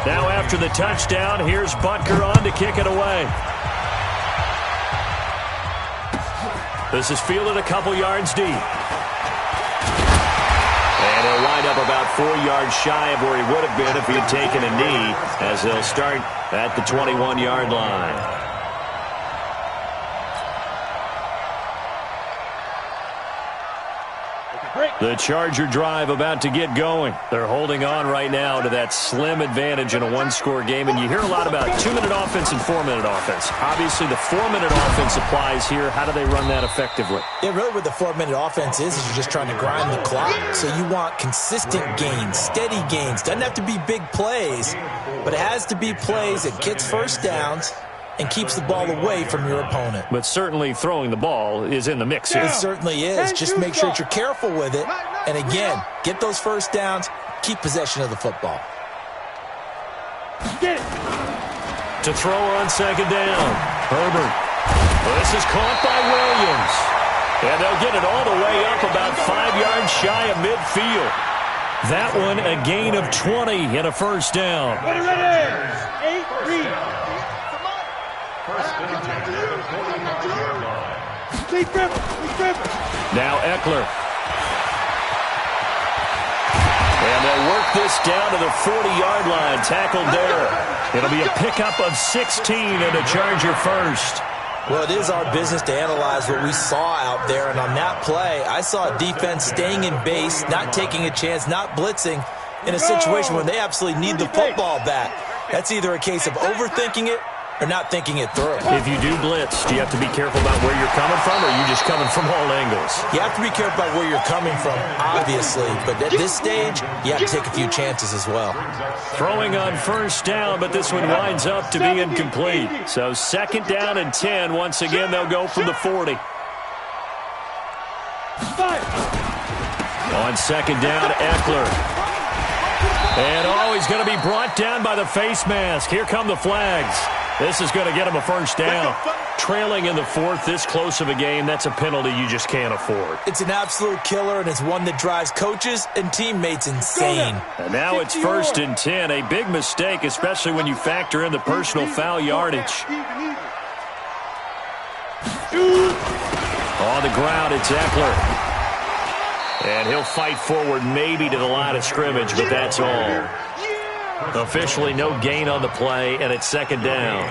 Now after the touchdown, here's Butker on to kick it away. This is fielded a couple yards deep. And he'll wind up about 4 yards shy of where he would have been if he had taken a knee, as they'll start at the 21-yard line. The Charger drive about to get going. They're holding on right now to that slim advantage in a 1-score game. And you hear a lot about 2-minute offense and 4-minute offense. Obviously, the 4-minute offense applies here. How do they run that effectively? Yeah, really what the 4-minute offense is you're just trying to grind the clock. So you want consistent gains, steady gains. Doesn't have to be big plays, but it has to be plays that gets first downs and keeps the ball away from your opponent. But certainly throwing the ball is in the mix here. It certainly is. Just make sure that you're careful with it. And again, get those first downs, keep possession of the football. Get it. To throw on second down, Herbert. This is caught by Williams. And they'll get it all the way up about 5 yards shy of midfield. That one a gain of 20 and a first down. Ready. 8-3. Now Eckler. And they'll work this down to the 40-yard line. Tackled there. It'll be a pickup of 16 and a Charger first. Well, it is our business to analyze what we saw out there. And on that play, I saw a defense staying in base, not taking a chance, not blitzing in a situation where they absolutely need the football back. That's either a case of overthinking it or not thinking it through. If you do blitz, do you have to be careful about where you're coming from, or are you just coming from all angles? You have to be careful about where you're coming from, obviously. But at this stage, you have to take a few chances as well. Throwing on first down, but this one winds up to be incomplete. So second down and 10. Once again, they'll go from the 40. On second down, Eckler. And he's going to be brought down by the face mask. Here come the flags. This is going to get him a first down. Trailing in the 4th, this close of a game, that's a penalty you just can't afford. It's an absolute killer, and it's one that drives coaches and teammates insane. And now it's 1st and 10. A big mistake, especially when you factor in the personal foul yardage. On the ground, it's Eckler. And he'll fight forward maybe to the line of scrimmage, but that's all. Officially no gain on the play, and it's second down.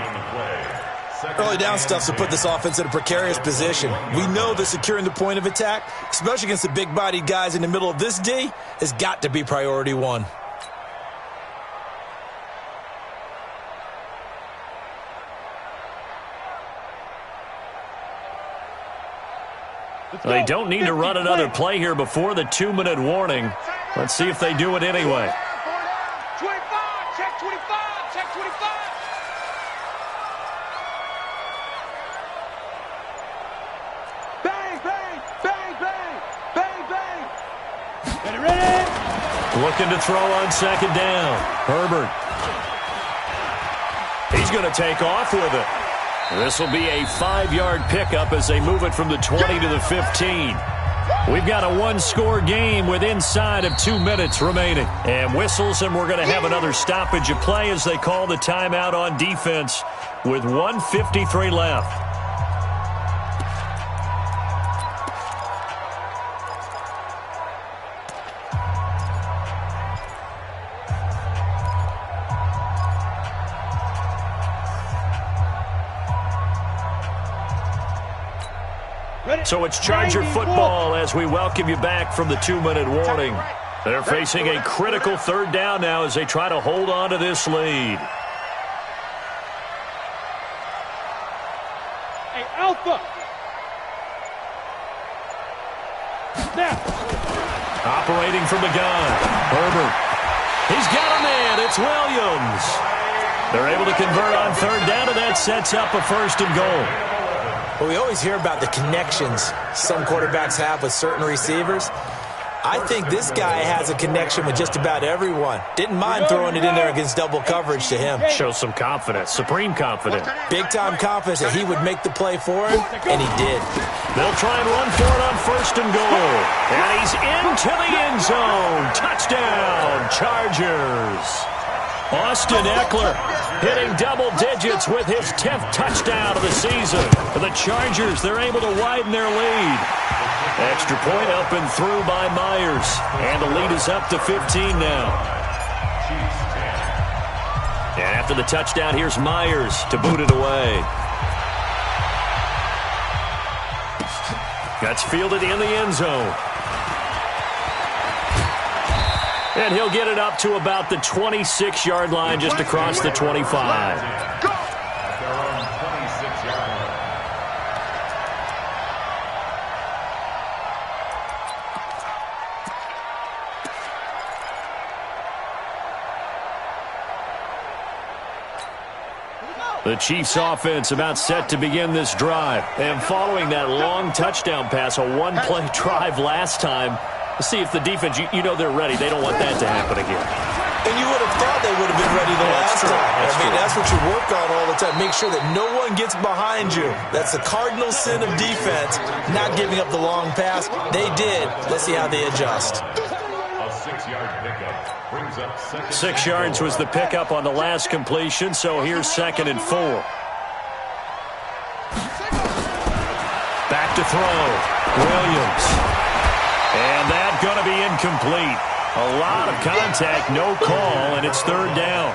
Early down stuff to put this offense in a precarious position. We know that securing the point of attack, especially against the big-bodied guys in the middle of this D, has got to be priority 1. They don't need to run another play here before the 2-minute warning. Let's see if they do it anyway. 25, check 25, check 25. Bang, bang, bang, bang, bang, bang. Ready? Looking to throw on second down. Herbert. He's going to take off with it. This will be a 5-yard pickup as they move it from the 20 to the 15. We've got a 1-score game with inside of 2 minutes remaining. And whistles, and we're going to have another stoppage of play as they call the timeout on defense with 1:53 left. So it's Charger football as we welcome you back from the 2-minute warning. They're facing a critical third down now as they try to hold on to this lead. Hey, Alpha. Snap. Operating from the gun. Herbert. He's got a man. It's Williams. They're able to convert on third down, and that sets up a 1st and goal. Well, we always hear about the connections some quarterbacks have with certain receivers. I think this guy has a connection with just about everyone. Didn't mind throwing it in there against double coverage to him. Shows some confidence, supreme confidence. Big-time confidence that he would make the play for him, and he did. They'll try and run for it on 1st and goal. And he's into the end zone. Touchdown, Chargers. Austin Eckler hitting double digits with his 10th touchdown of the season. For the Chargers, they're able to widen their lead. Extra point up and through by Myers. And the lead is up to 15 now. And after the touchdown, here's Myers to boot it away. That's fielded in the end zone. And he'll get it up to about the 26-yard line just across the 25. The Chiefs offense about set to begin this drive. And following that long touchdown pass, a one-play drive last time, let's see if the defense, you know they're ready. They don't want that to happen again. And you would have thought they would have been ready the last time. That's what you work on all the time. Make sure that no one gets behind you. That's the cardinal sin of defense, not giving up the long pass. They did. Let's see how they adjust. A 6-yard pickup brings up 6 yards was the pickup on the last completion, so here's 2nd and 4. Back to throw. Williams. And that's going to be incomplete. A lot of contact, no call, and it's 3rd down.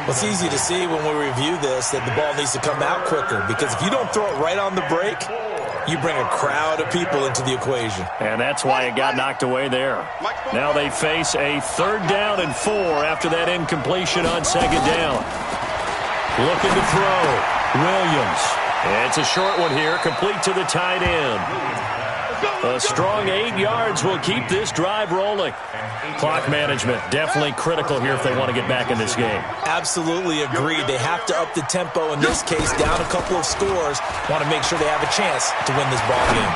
Well, it's easy to see when we review this that the ball needs to come out quicker, because if you don't throw it right on the break, you bring a crowd of people into the equation. And that's why it got knocked away there. Now they face a 3rd down and 4 after that incompletion on 2nd down. Looking to throw. Williams. It's a short one here, complete to the tight end. A strong 8 yards will keep this drive rolling. Clock management definitely critical here if they want to get back in this game. Absolutely agreed. They have to up the tempo in this case, down a couple of scores. Want to make sure they have a chance to win this ball game.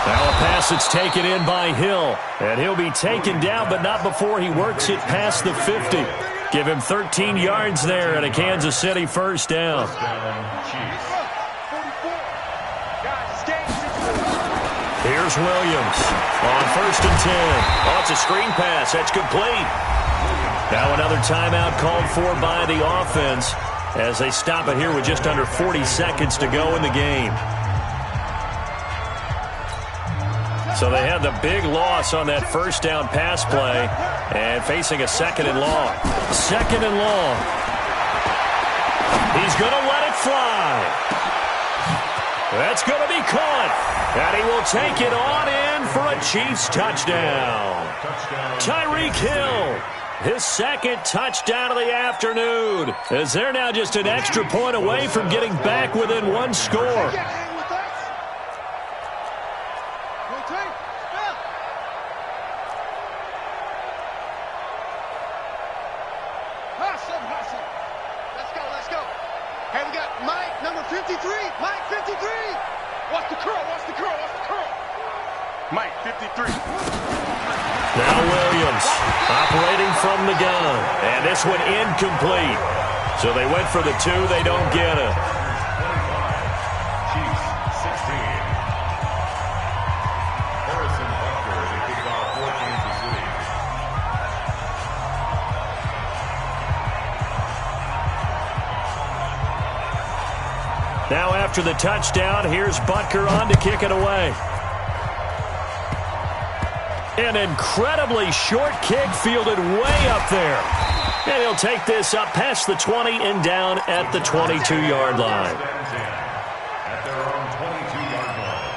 Now a pass that's taken in by Hill. And he'll be taken down, but not before he works it past the 50. Give him 13 yards there and a Kansas City 1st down. Here's Williams on 1st and 10. Oh, it's a screen pass. That's complete. Now another timeout called for by the offense as they stop it here with just under 40 seconds to go in the game. So they had the big loss on that 1st down pass play and facing a 2nd and long. 2nd and long. He's going to let it fly. That's going to be caught. And he will take it on in for a Chiefs touchdown. Tyreek Hill, his 2nd touchdown of the afternoon, as they're now just an extra point away from getting back within 1 score. Hey, we got Mike, number 53. Mike, 53. Watch the curl, watch the curl, watch the curl. Mike, 53. Now Williams operating from the gun. And this one incomplete. So they went for the 2. They don't get it. Chiefs, 16. Harrison Butker to kick off for Kansas City. Now after the touchdown, here's Butker on to kick it away. An incredibly short kick fielded way up there. And he'll take this up past the 20 and down at the 22-yard line. At their own 22-yard line.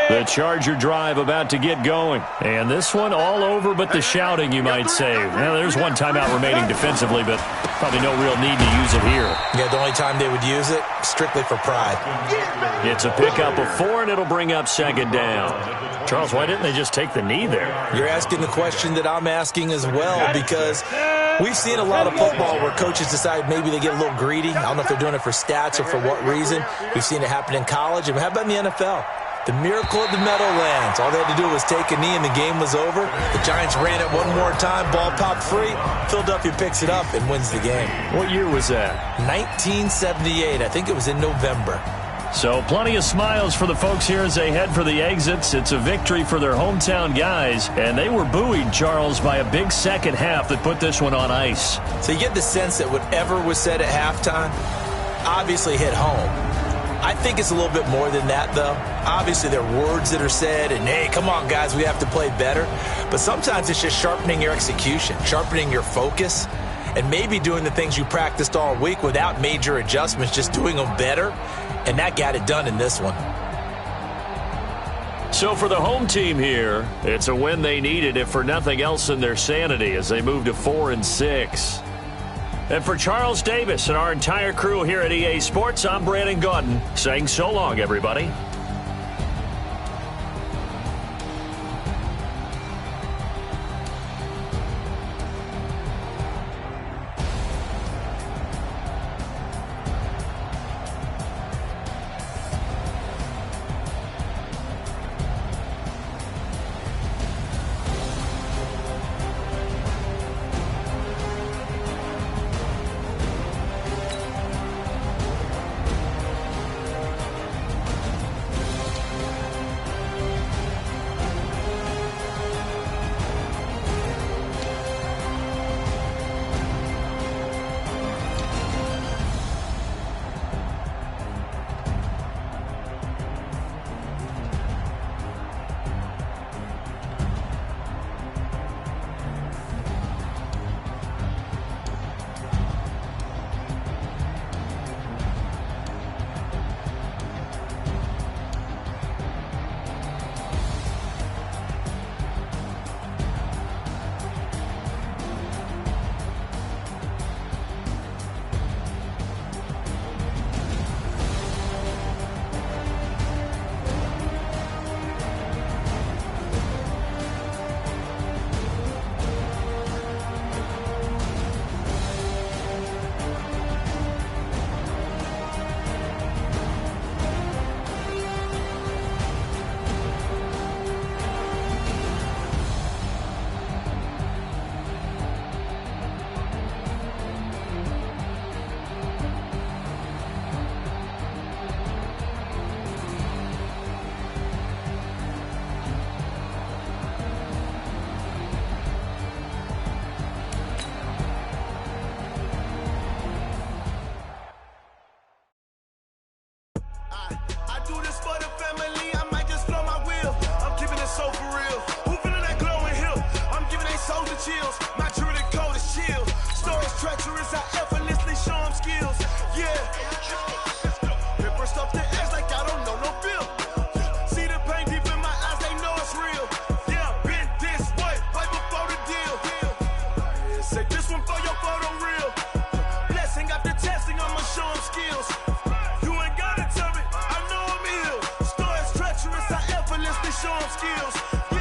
The Charger drive about to get going. And this one all over but the shouting, you might say. Well, there's one timeout remaining defensively, but probably no real need to use it here. Yeah, the only time they would use it, strictly for pride. It's a pickup of 4, and it'll bring up second down. Charles, why didn't they just take the knee there? You're asking the question that I'm asking as well, because we've seen a lot of football where coaches decide maybe they get a little greedy. I don't know if they're doing it for stats or for what reason. We've seen it happen in college. And how about in the NFL? The miracle of the Meadowlands. All they had to do was take a knee and the game was over. The Giants ran it one more time. Ball popped free. Philadelphia picks it up and wins the game. What year was that? 1978. I think it was in November. So plenty of smiles for the folks here as they head for the exits. It's a victory for their hometown guys. And they were buoyed, Charles, by a big second half that put this one on ice. So you get the sense that whatever was said at halftime obviously hit home. I think it's a little bit more than that, though. Obviously, there are words that are said, and, hey, come on, guys, we have to play better. But sometimes it's just sharpening your execution, sharpening your focus, and maybe doing the things you practiced all week without major adjustments, just doing them better, and that got it done in this one. So for the home team here, it's a win they needed, if for nothing else in their sanity, as they move to 4-6. And for Charles Davis and our entire crew here at EA Sports, I'm Brandon Gaudin saying so long, everybody. Show 'em skills. Yeah,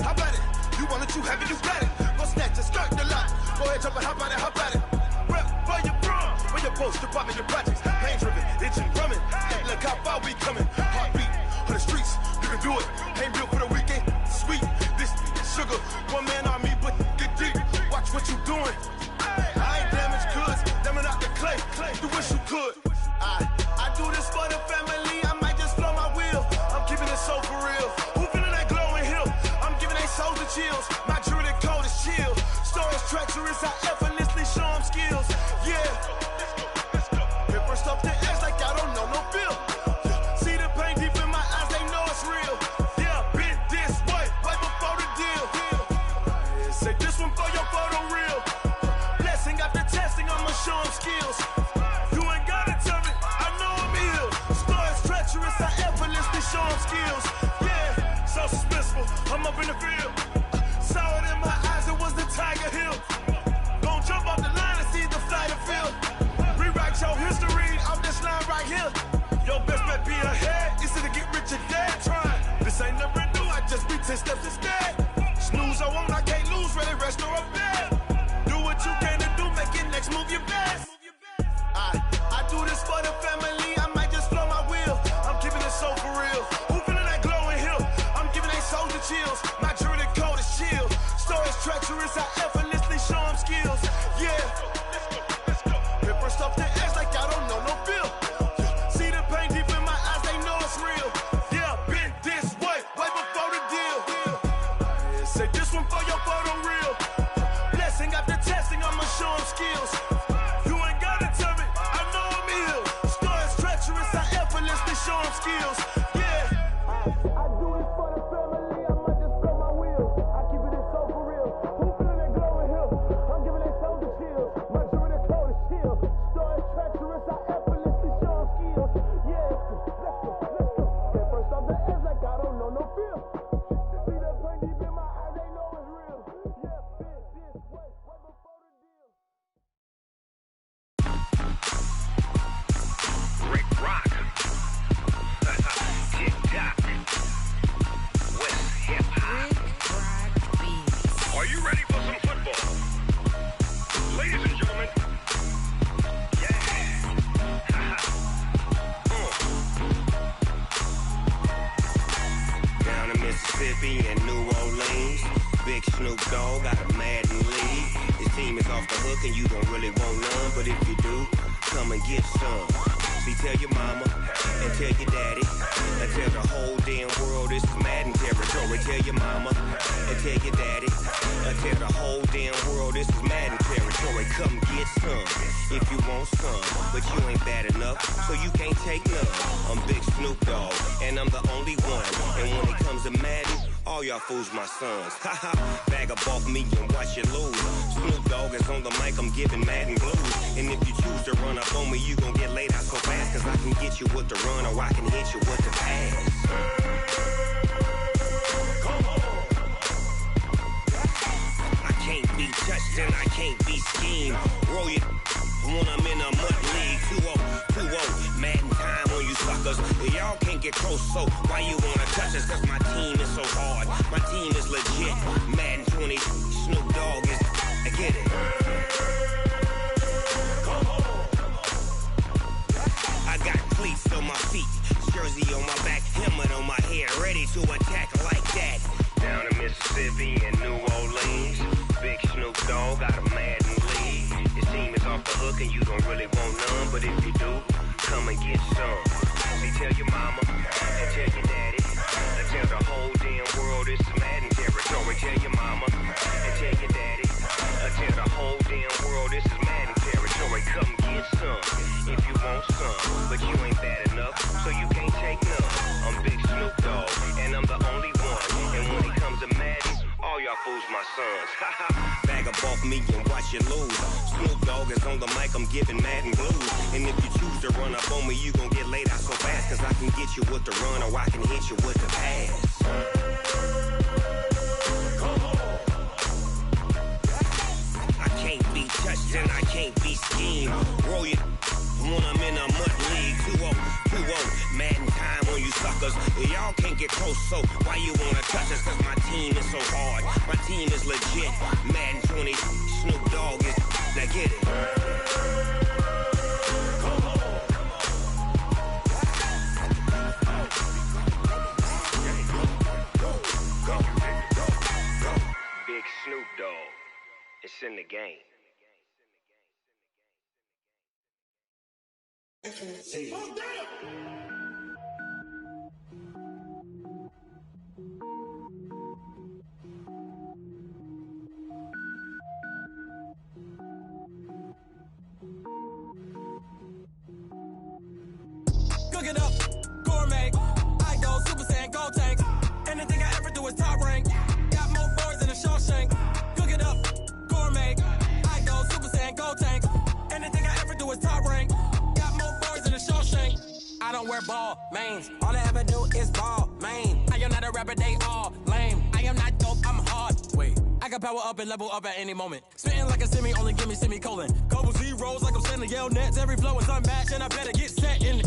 how about it? have it, you got it. Go snatch it, skirt the lot. Go ahead, jump and hop on it, hop at it. Rep for your bro, for your post, your poppin' your projects. Pain driven, itching, drumming. Hey, look how far we coming. Heartbeat for the streets, you can do it. Ain't built for the weekend, sweet. This sugar, one man on me, but get deep. Watch what you doing. I ain't damaged goods, damn it out the clay. You wish you could. I do this for the family. I might just blow my wheel. I'm keeping it so for real. Who feeling that glowing hill? I'm giving they souls the chills. My jewelry cold is chill. Stories treacherous, I effortlessly show them skills. Yeah. Paper stuff the edge like I don't know no feel. See the pain deep in my eyes, they know it's real. Yeah, been this way, right before the deal. Say this one for your photo reel. Blessing after testing, I'ma show them skills. You ain't gotta tell me, I know I'm ill. Stories treacherous, I effortlessly show them skills. Yeah, so suspenseful, I'm up in the field. Saw it in my eyes, it was the Tiger Hill. Gon' jump off the line and see the flight of field. Rewrite your history off this line right here. Your best bet be ahead, easy to get rich or dead trying. This ain't never new, I just be 10 steps instead. Snooze I won't, I can't lose, ready, rest or a bed. Do what you can to do, make it next move your best. I do this for the family, I might just blow my wheel. I'm keeping it so for real. Who feeling that glowing hill? I'm giving they souls the chills. My jewelry cold is chill. Stories treacherous, I effortlessly show them skills. Yeah. Paper stuff the edge like I don't know no feel. See the pain deep in my eyes, they know it's real. Yeah, been this way, way before the deal. Say this one for your photo reel. Blessing after testing, I'ma show them skills. You ain't gotta tell me, I know I'm ill. Stories treacherous, I effortlessly show them skills. Yeah. I do it for the family, I might just blow my wheel. I keep it so for real. Who feeling that glowing hill? I'm giving they souls the chills. My jewelry cold is chill. Stories treacherous, I effortlessly show them skills. Yeah, let's go. Get first off the edge like I don't know no feel. See the pain deep in my eyes, they know it's real. Yeah, been this way, way before the deal. Rick Rock. TikTok. West Hip Hop. Are you ready for some football? Ladies and gentlemen. Yeah. Down in Mississippi and New Orleans, Big Snoop Dogg got a Madden league. His team is off the hook and you don't really want none, but if you do, come and get some. See, tell your mama and tell your daddy and tell the whole damn world this is Madden territory. Tell your mama and tell your daddy and tell the whole damn world this is Madden territory. Come get some if you want some, but you ain't bad enough, so you can't take none. I'm Big Snoop Dogg and I'm the only one, and when it comes to Madden, all y'all fools my sons. Haha, bag up off me and watch you lose. Snoop Dogg is on the mic, I'm giving Madden blues. And if you choose to run up on me, you gon' get laid out so fast, cause I can get you with the run or I can hit you with the pass. I can't be touched and I can't be schemed. Roll you when I'm in a mud league. 2-0, Madden time on you suckers. Y'all can't get close, so why you wanna touch us? Cause my team is so hard, my team is legit. Madden 20, Snoop Dogg is, I get it. I got cleats on my feet, jersey on my back, helmet on my head, ready to attack like that. Down in Mississippi and New Orleans, Big Snoop Dogg got a Madden league. His team is off the hook and you don't really want none, but if you do, come and get some. See, tell your mama and tell your daddy and tell the whole damn world this is Madden territory. Tell your mama and tell your daddy and tell the whole damn world this is Madden territory. Come get some if you want some, but you ain't bad enough, so you can't take none. I'm Big Snoop Dogg and I'm the only one, and when it comes to Madden, all y'all fools my sons. Bag up off me and watch you lose. Snoop Dogg is on the mic, I'm giving Madden blues. And if you choose to run up on me, you gon' get laid out so fast, cause I can get you with the run or I can hit you with the pass. I can't be touched and I can't be schemed. Roll you when I'm in a mud league. 2-0, Madden time on you suckers. Y'all can't get close, so why you wanna wanna touch us cause my team is so hard. My team is legit. Madden 20, Snoop Dogg is, now get it. Big Snoop Dogg, it's in the game. Cook it up, gourmet. I go Super Saiyan, Gold Tank. Anything I ever do is top rank. Got more boys than a Shawshank. Cook it up, gourmet. I go Super Saiyan, Gold Tank. Anything I ever do is top rank. Got more boys than a Shawshank. I don't wear ball mains. All I ever do is ball main. I am not a rapper, they all lame. I am not dope, I'm hard. Wait, I can power up and level up at any moment. Spitting like a semi, only give me semicolon. Couple zeros like I'm sending yell nets. Every flow is unmatched and I better get set in.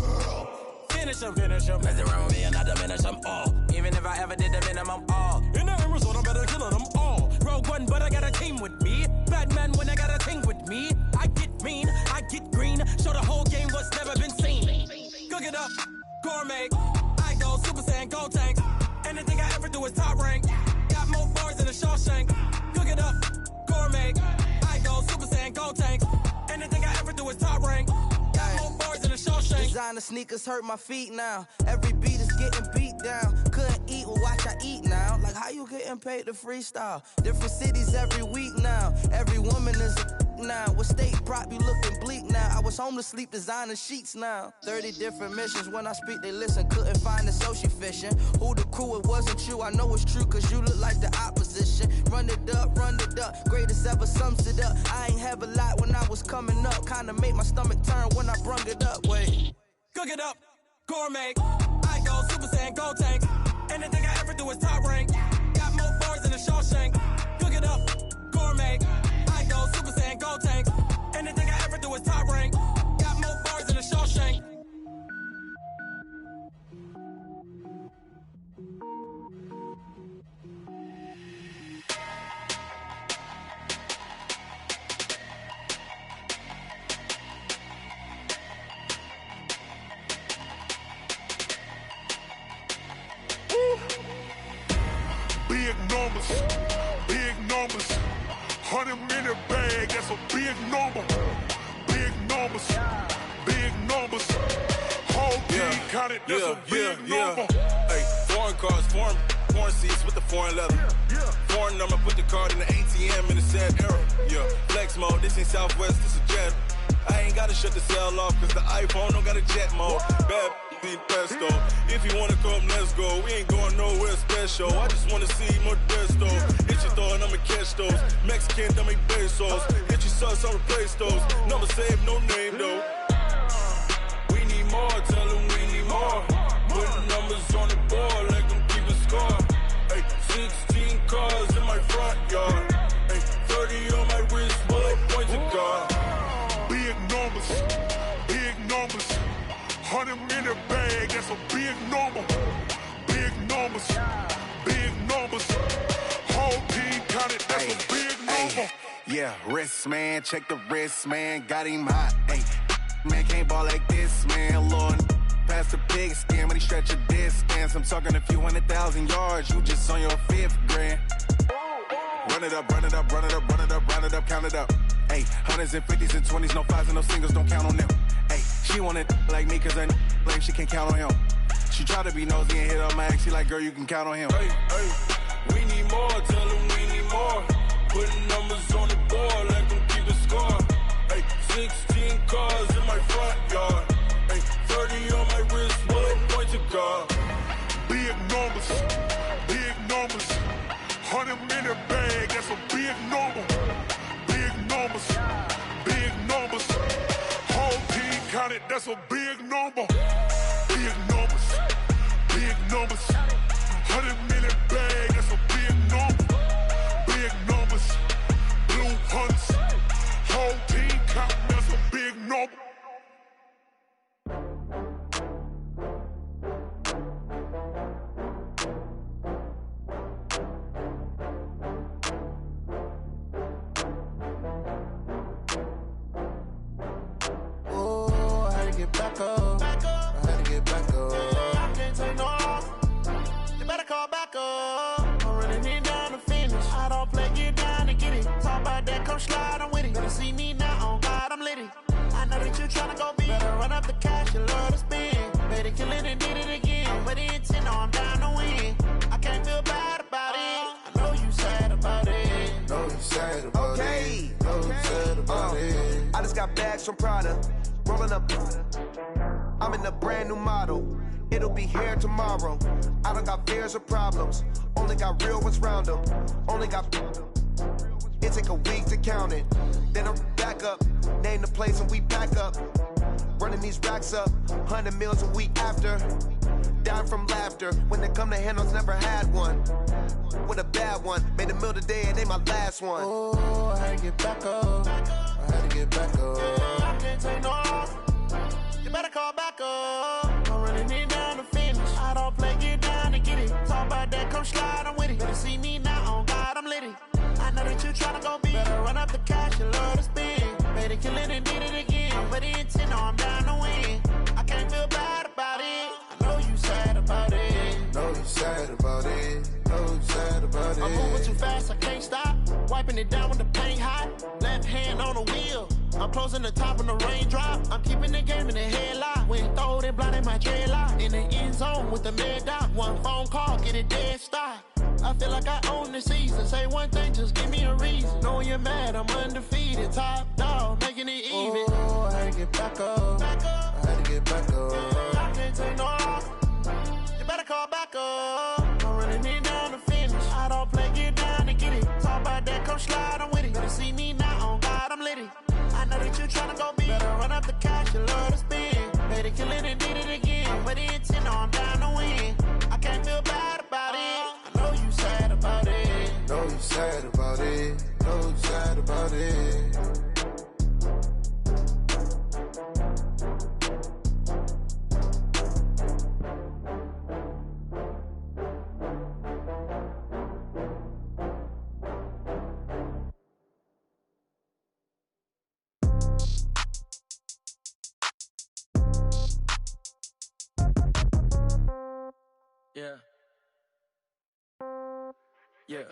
Finish them. Mess around with me and I diminish them all. Even if I ever did the minimum all. In the end result, I'm better killing them all. Rogue One, but I got a team with me. Batman when I got a team with me. I get mean, I get green. Show the whole game what's never been seen. Cook it up, gourmet. I go Super Saiyan, Gold Tank. Anything I ever do is top rank. Got more bars than a Shawshank. Cook it up, gourmet. I go Super Saiyan, Gold Tank. Anything I ever do is top rank. Got more bars than a Shawshank. Designer sneakers hurt my feet now. Every beat is getting beat down. Couldn't eat, well watch I eat now. Like how you getting paid to freestyle? Different cities every week now. Every woman is a now. With state prop, you looking bleak now. I was home to sleep, designing sheets now. 30 different missions. When I speak, they listen. Couldn't find it, so she fishing. Who the crew? It wasn't you. I know it's true, cause you look like the opposition. Run it up. Greatest ever sums it up. I ain't have a lot when I was coming up. Kinda made my stomach turn when I brung it up. Wait. Cook it up, gourmet. I go Super Saiyan, Gold Tank. Anything I ever do is top rank. Got more bars than a Shawshank. Cook it up, gourmet. I go Super Saiyan, Gold Tank. Anything I ever do is top rank. Got more bars than a Shawshank. Big numbers, 100-minute bag, that's a big number. Big numbers, whole team counted, that's a big number. Hey, foreign cars, foreign seats with the foreign leather. Foreign number, put the card in the ATM in the sad era. Yeah, flex mode, this ain't Southwest, this a jet. I ain't gotta shut the cell off, cause the iPhone don't got a jet mode. Bad pesto. If you wanna come, let's go. We ain't going nowhere special. I just wanna see Modesto. Hit your thought, I'ma catch those. Mexican, don't make pesos. Hit your sauce, I'll replace those. Number saved, no name though. We need more, tell them we need more. Put numbers on the board, let them keep a score. Hey, 16 cars in my front yard. Hey, 30 on my wrist, bullet points of God. Big numbers, 100-minute bag, that's a big number. Big numbers, whole team counted, that's a big number. Yeah, wrist man, check the wrist man, got him hot. Hey, man can't ball like this, man. Lord, past the pig skin when he stretch a distance. I'm talking a few 100,000 yards, you just on your 5th grand. Run it up, count it up. Hey, hundreds and 50s and 20s, no 5s and no singles, don't count on them. Hey, she want it like me, cause her lame, she can't count on him. She try to be nosy and hit up my ex, she like, girl, you can count on him. Hey, we need more, tell them we need more. Putting numbers on the board, let them keep a score. Hey, 16 cars in my front yard. Hey, 30 on my wrist, bullet points of God. Big numbers, 100-minute bag, that's a big number. Big numbers, whole team counted, that's a big number. Big numbers, 100-minute bag, that's a big number. Big numbers, blue hunts, whole team counting, that's a big number. slide, I'm with it. Better see me now, on God, I'm litty. I know that you tryna go big. Better run up the cash, you love to spend. Better kill it and did it again. But the intent, no, I'm down to win. I can't feel bad about it. I know you sad about it. Know you sad about it. Know you sad about it. I just got bags from Prada. Rolling up. I'm in a brand new model. It'll be here tomorrow. I don't got fears or problems. Only got real ones round them. Only got. It take a week to count it. Then I'm back up. Name the place and we pack up. Running these racks up. 100 meals a week after. Dying from laughter. When they come to handles, never had one. With a bad one. Made a meal today and ain't my last one. Oh, I had to get back up. I had to get back up. I can't take no off. You better call back up. I'm running it down to finish. I don't play, get down to get it. Talk about that, come slide, I'm with it. Better see me now, on God, I'm litty. I know that you tryna go big. Better run up the cash, you love to spend. Better kill it and did it again. But the intent, no, I'm down to win. I can't feel bad about it. I know you sad about it. Know you sad about it. Know you sad about it. I'm moving too fast, I can't stop. Wiping it down with the paint hot. Left hand on the wheel. I'm closing the top when the raindrop. I'm keeping the game in the headlock. When throw it blind in my dreadlock. In the end zone with the mad dot. One phone call, get it dead stop. I feel like I own the season. Say one thing, just give me a reason. Knowing you're mad, I'm undefeated. Top dog, making it even. Oh, I had to get back up. I had to get back up. I can't take no off. You better call back up. I'm running it down to finish. I don't play, get down to get it. Talk about that, come slide, I'm with it. Better see me now, on God, I'm litty. I know that you tryna go big. Better run up the cash, you love to spend. Better kill it and did it again. But the intent, no, I'm down to win. I can't feel bad about it. I know you sad about it. Know you sad about it. Know you sad about it. Yeah. Yeah.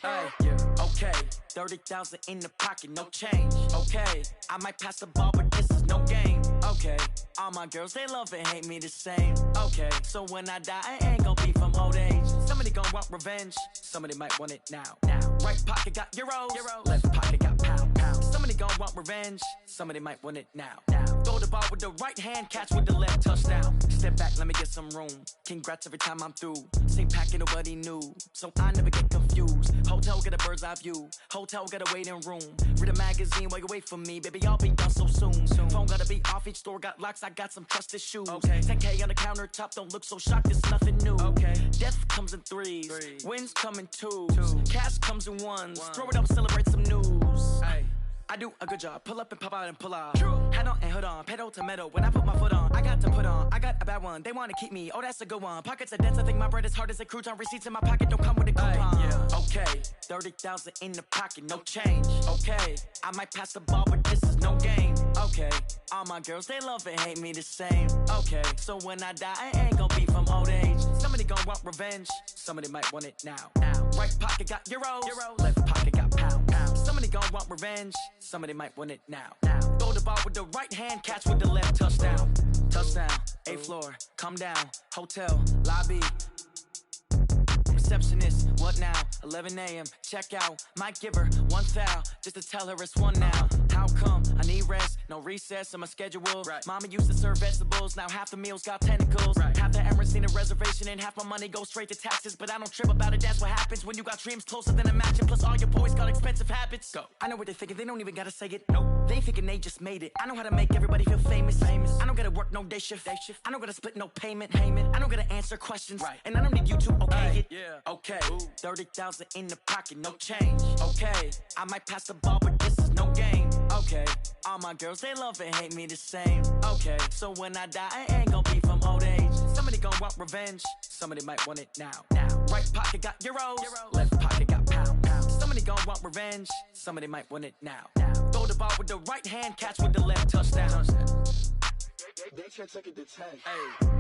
Hey, yeah. Okay. 30,000 in the pocket, no change. Okay. I might pass the ball, but this is no game. Okay. All my girls, they love and hate me the same. Okay. So when I die, I ain't gonna be from old age. Somebody gonna want revenge. Somebody might want it now. Right pocket got euros. Left pocket got pound. Somebody gonna want revenge. Somebody might want it now. Throw the ball with the right hand, catch with the left, touchdown. Step back, let me get some room. Congrats every time I'm through. Same packet, nobody knew. So I never get confused. Hotel get a bird's eye view. Hotel get a waiting room. Read a magazine while you wait for me. Baby, I'll be done so soon. Phone gotta be off, each store got locks. I got some trusted shoes. Okay. 10K on the countertop, don't look so shocked, it's nothing new. Okay. Death comes in threes. Wins come in twos. Cash comes in ones. Throw it up, celebrate some news. Ay. I do a good job, pull up and pop out and pull out. Head on and hood on, pedal to metal. When I put my foot on, I got to put on. I got a bad one, they wanna keep me. Oh, that's a good one. Pockets are dense, I think my bread is hard as a crouton. Receipts in my pocket don't come with a coupon. Yeah. Okay, 30,000 in the pocket, no change. Okay, I might pass the ball, but this is no game. Okay, all my girls, they love and hate me the same. Okay, so when I die, I ain't gonna be from old age. Somebody gonna want revenge. Somebody might want it now. Right pocket got euros. Left pocket got pound. Somebody gonna want revenge. Somebody might want it now. Throw the ball with the right hand, catch with the left, touchdown. Touchdown, 8th floor, come down, hotel, lobby. Receptionist, what now? 11 a.m., check out. Might give her one foul, just to tell her it's one now. How come? I need rest, no recess in my schedule. Mama used to serve vegetables, now half the meals got tentacles. Half the Emirates need a reservation and half my money goes straight to taxes. But I don't trip about it, that's what happens when you got dreams closer than a match. And plus all your boys got expensive habits. Go. I know what they're thinking, they don't even gotta say it. Nope. They thinking they just made it. I know how to make everybody feel famous. I don't gotta work no day shift. I don't gotta split no payment. I don't gotta answer questions. And I don't need you to okay it. Okay, 30,000 in the pocket, no change. Okay, I might pass the ball, but this is no game. Okay, all my girls, they love and hate me the same. Okay, so when I die, I ain't gonna be from old age. Somebody gonna want revenge. Somebody might want it now. Right pocket got euros. Left pocket got pound. Somebody gonna want revenge. Somebody might want it now. Throw the ball with the right hand, catch with the left, touchdown. They can't take it to 10. Hey.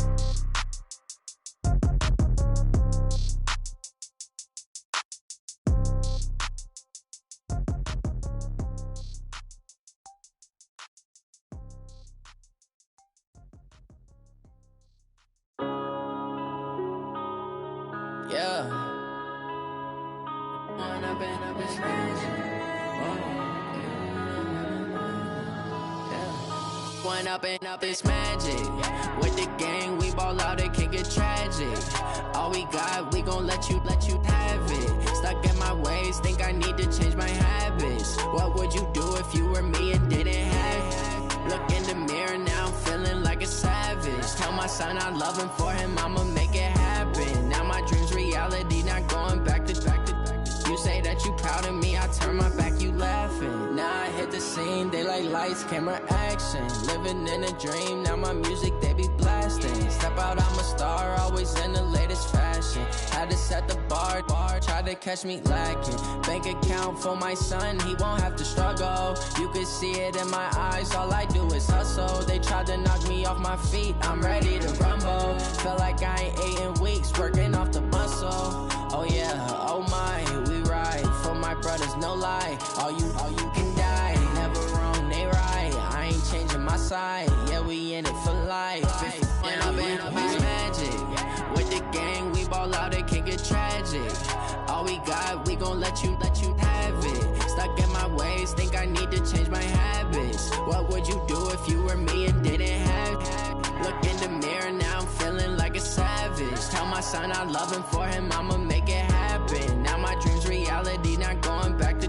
Yeah. When I've been magic. When up, it's magic. With the gang, we ball out, it can get tragic. All we got, we gon' let you have it. Stuck in my ways, think I need to change my habits. What would you do if you were me and didn't have it? Look in the mirror now, I'm feeling like a savage. Tell my son I love him, for him I'ma make it happen. Now my dream's reality, not going back to. You say that you proud of me, I turn my back, you laughing. Now I hit the scene, they like lights, camera, action. Living in a dream, now my music, they be blasting. Step out, I'm a star, always in the latest fashion. Had to set the bar, try to catch me lacking. Bank account for my son, he won't have to struggle. You can see it in my eyes, all I do is hustle. They tried to knock me off my feet, I'm ready to rumble. Feel like I ain't ate in weeks, working off the muscle. Oh yeah, oh my, we ride for my brothers, no lie. All you can die, never wrong, they right. I ain't changing my side, yeah, we in it for life. When I've been it's magic. With the gang, we ball out, it can get tragic. All we got, we gon' let you have it. Stuck in my ways, think I need to change my habits. What would you do if you were me and didn't have it? Look in the mirror now, I'm feeling like a savage. Tell my son I love him, for him I'ma make it happen. Now my dream's reality, not going back to.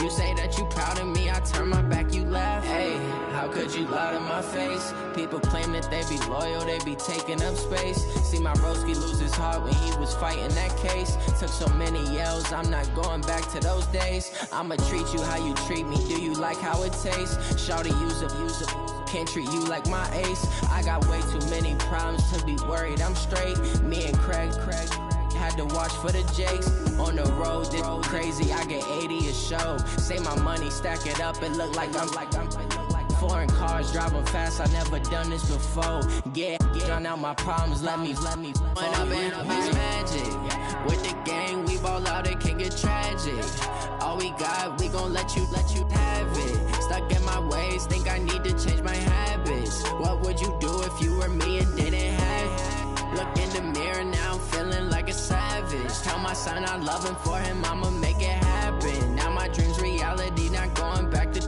You say that you proud of me, I turn my back, you laugh. Hey, how could you lie to my face? People claim that they be loyal, they be taking up space. See my broski lose his heart when he was fighting that case. Took so many yells, I'm not going back to those days. I'ma treat you how you treat me, do you like how it tastes? Shawty, use up, can't treat you like my ace. I got way too many problems to be worried, I'm straight. Me and Craig had to watch for the Jakes. On the road, this crazy, I get 80 a show. Say my money, stack it up, it look like I'm foreign cars, driving fast, I never done this before. Get drown out my problems, let me. When I've been it's magic. With the gang, we ball out, it can get tragic. All we got, we gon' let you have it. Stuck in my ways, think I need to change my habits. What would you do if you were me and didn't have it? Look in the mirror now, I'm feeling like a savage. Tell my son I love him, for him I'ma make it happen. Now my dream's reality, not going back to.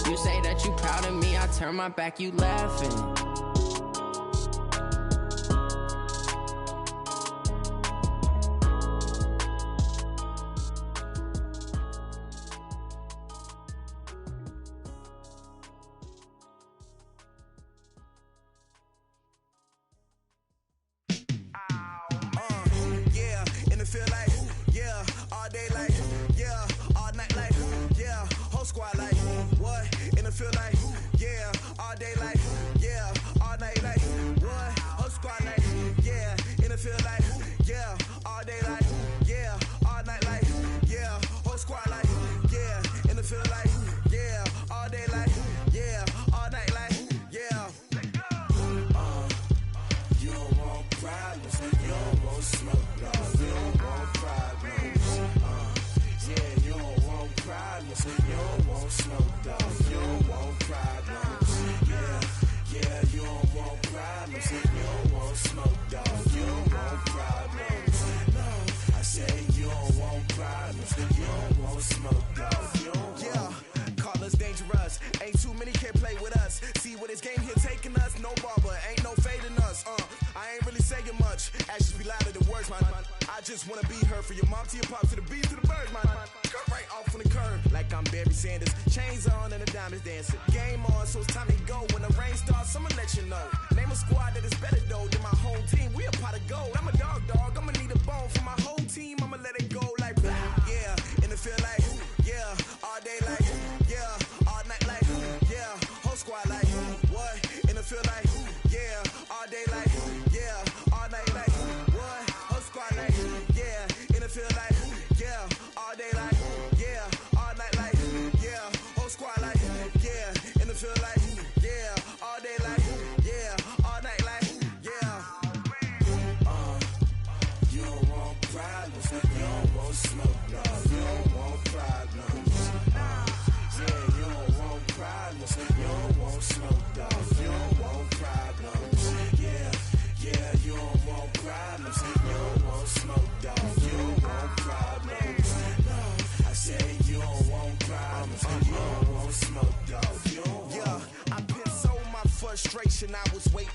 You say that you proud of me, I turn my back, you laughing.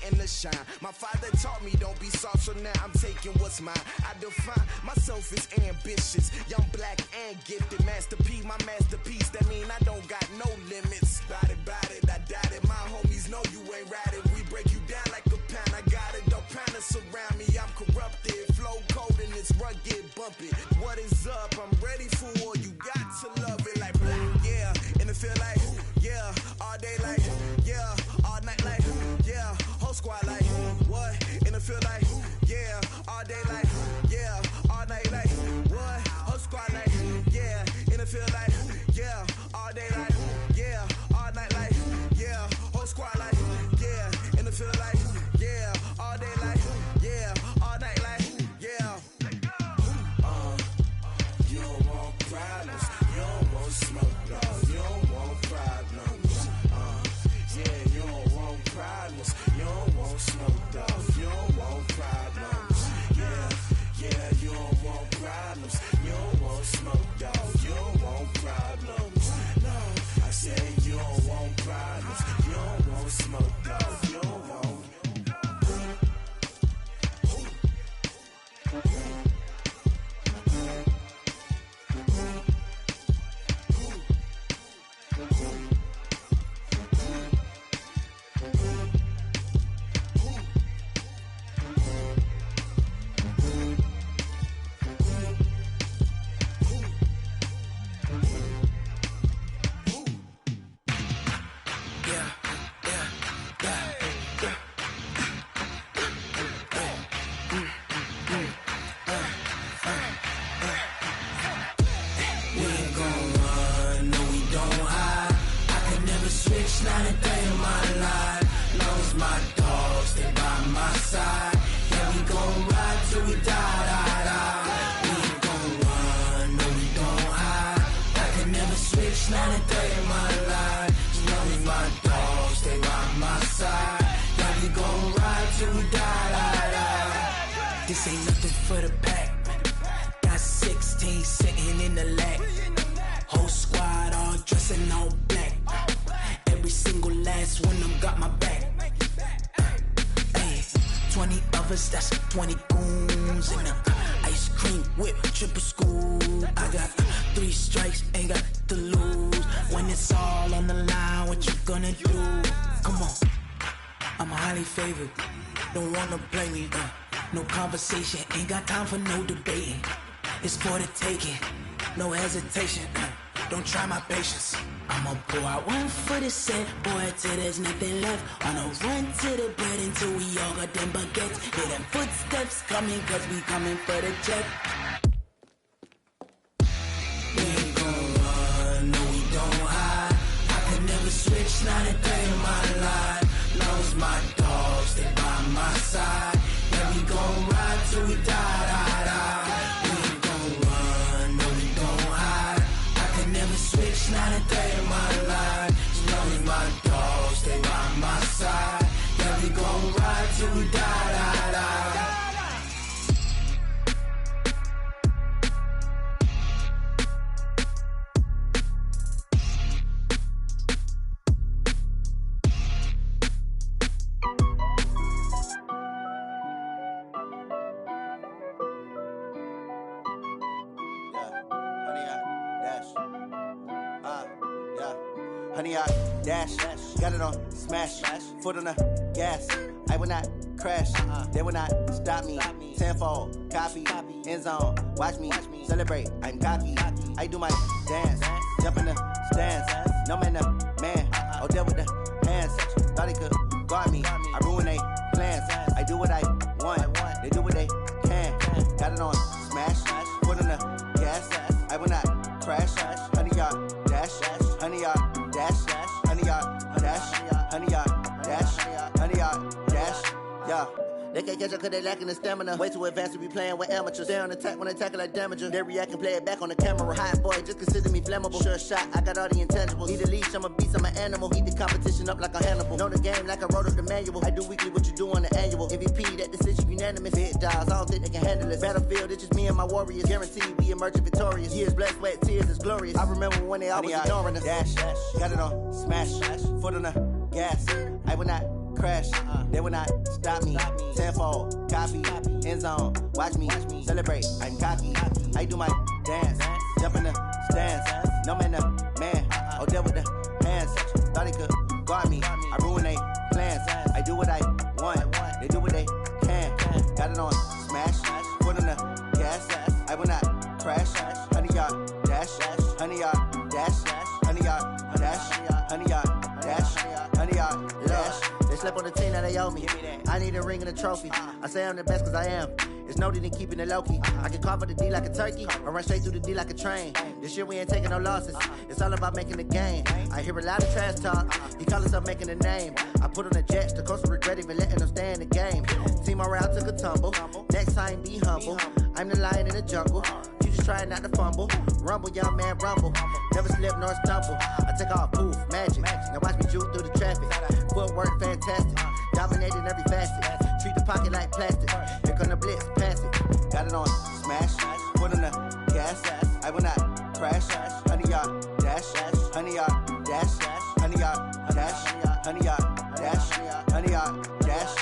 getting the shine. My father taught me don't be soft, so now I'm taking what's mine. I define myself as ambitious, young, black, and gifted. Master P, my masterpiece. That mean I don't got no limits. Bout it, I doubt it. My homies know you ain't ratted. We break you down like a pound. I got it, don't pound us around me. I'm corrupted, flow cold and it's rugged, bumpy. What is up? I'm ready for war. You got to love it like black, yeah. And it feel like, yeah. All day like, yeah. All night like, yeah. Whole squad like, what? And it feel like, yeah. All day like, yeah. All night like, what? Whole squad like, yeah. And it feel like, yeah. All day like, yeah. All night like, yeah. Whole squad like, yeah. And it feel like, yeah. All day like, yeah. All night like, yeah. You don't want problems. You don't want smoke, no. You don't want problems. Yeah, you don't want problems. You don't want smoke, dog. You don't want problems. Yeah, you don't want problems. You don't want smoke, dog. You don't want problems. No, I said you don't want problems. You don't want smoke, dog. You don't want. This ain't nothing for the pack. Got 16 sitting in the lag. Whole squad all dressing all black. Every single last one of them got my back. Hey, 20 of us, that's 20 goons in the ice cream whip, triple school. I got 3 strikes, ain't got to lose. When it's all on the line, what you gonna do? Come on, I'm highly favored. Don't wanna play me, no conversation, ain't got time for no debating. It's for the taking, no hesitation. Don't try my patience. I'ma pour out one for the set, boy, till there's nothing left. On a run to the bread until we all got them baguettes. Hear them footsteps coming, cause we coming for the check. We ain't gon' run, no we don't hide. I could never switch, not a day in my life. Long as my dogs, they by my side. Yeah, we gon' ride till we die. We ain't gon' run, no we don't hide. I could never switch, not a day in my life. As long as my dogs, they by my side. Yeah, we gon' ride till we die. Honey, I dash, got it on smash, foot on the gas. I will not crash, they will not stop me. Tenfold, copy, end zone, watch me celebrate. I'm cocky, I do my dance, jump in the stands. No man, the man, oh there with the hands. Thought he could guard me, I ruin they plans. I do what I want, they do what they can. Got it on smash, foot on the gas. I will not crash, honey, y'all dash, honey, y'all dash, honey, y'all dash, honey, y'all dash, honey, y'all dash, yeah. They can't catch up cause they lacking the stamina. Way too advanced to be playing with amateurs. They on attack when they tackle like damager. They react and play it back on the camera. Hot boy, just consider me flammable. Sure shot, I got all the intangibles. Need a leash, I'm a beast, I'm an animal. Eat the competition up like a Hannibal. Know the game like I wrote up the manual. I do weekly what you do on the annual. MVP, that decision unanimous. Big dials, I don't think they can handle this. Battlefield, it's just me and my warriors. Guaranteed we emerge victorious. Years, blood, sweat, tears, it's glorious. I remember when they always ignoring us. Dash, got it on smash, foot on the gas. I will not crash. They will not stop me. Tenfold, copy, end zone. Watch me celebrate. I'm cocky. I do my dance. Jump in the stands. No man, man. Oh, there with the hands. Thought he could guard me. I ruin they plans. I do what I want. They do what they can. Got it on smash. Foot on the gas. I will not crash. 100-yard dash. 100-yard dash. 100-yard dash. 100-yard dash. 100-yard dash. They slept on the team that they owe me. I need a ring and a trophy. I say I'm the best cause I am. It's noted in keeping it low-key. I can carve up the D like a turkey or run straight through the D like a train. This year we ain't taking no losses. It's all about making the game. I hear a lot of trash talk. He call himself making a name. I put on the Jets. The coach will regret even letting them stay in the game. Team morale took a tumble. Next time be humble. I'm the lion in the jungle. You just trying not to fumble. Rumble, young man, rumble. Never slip nor stumble. I take off, poof, magic. Now watch me juke through the traffic. Footwork fantastic. Dominating every facet. Treat the pocket like plastic. Here come the blitz, pass it. Got it on smash. Foot on the gas. I will not crash. 100-yard dash. 100-yard dash. 100-yard dash. 100-yard dash. 100-yard dash.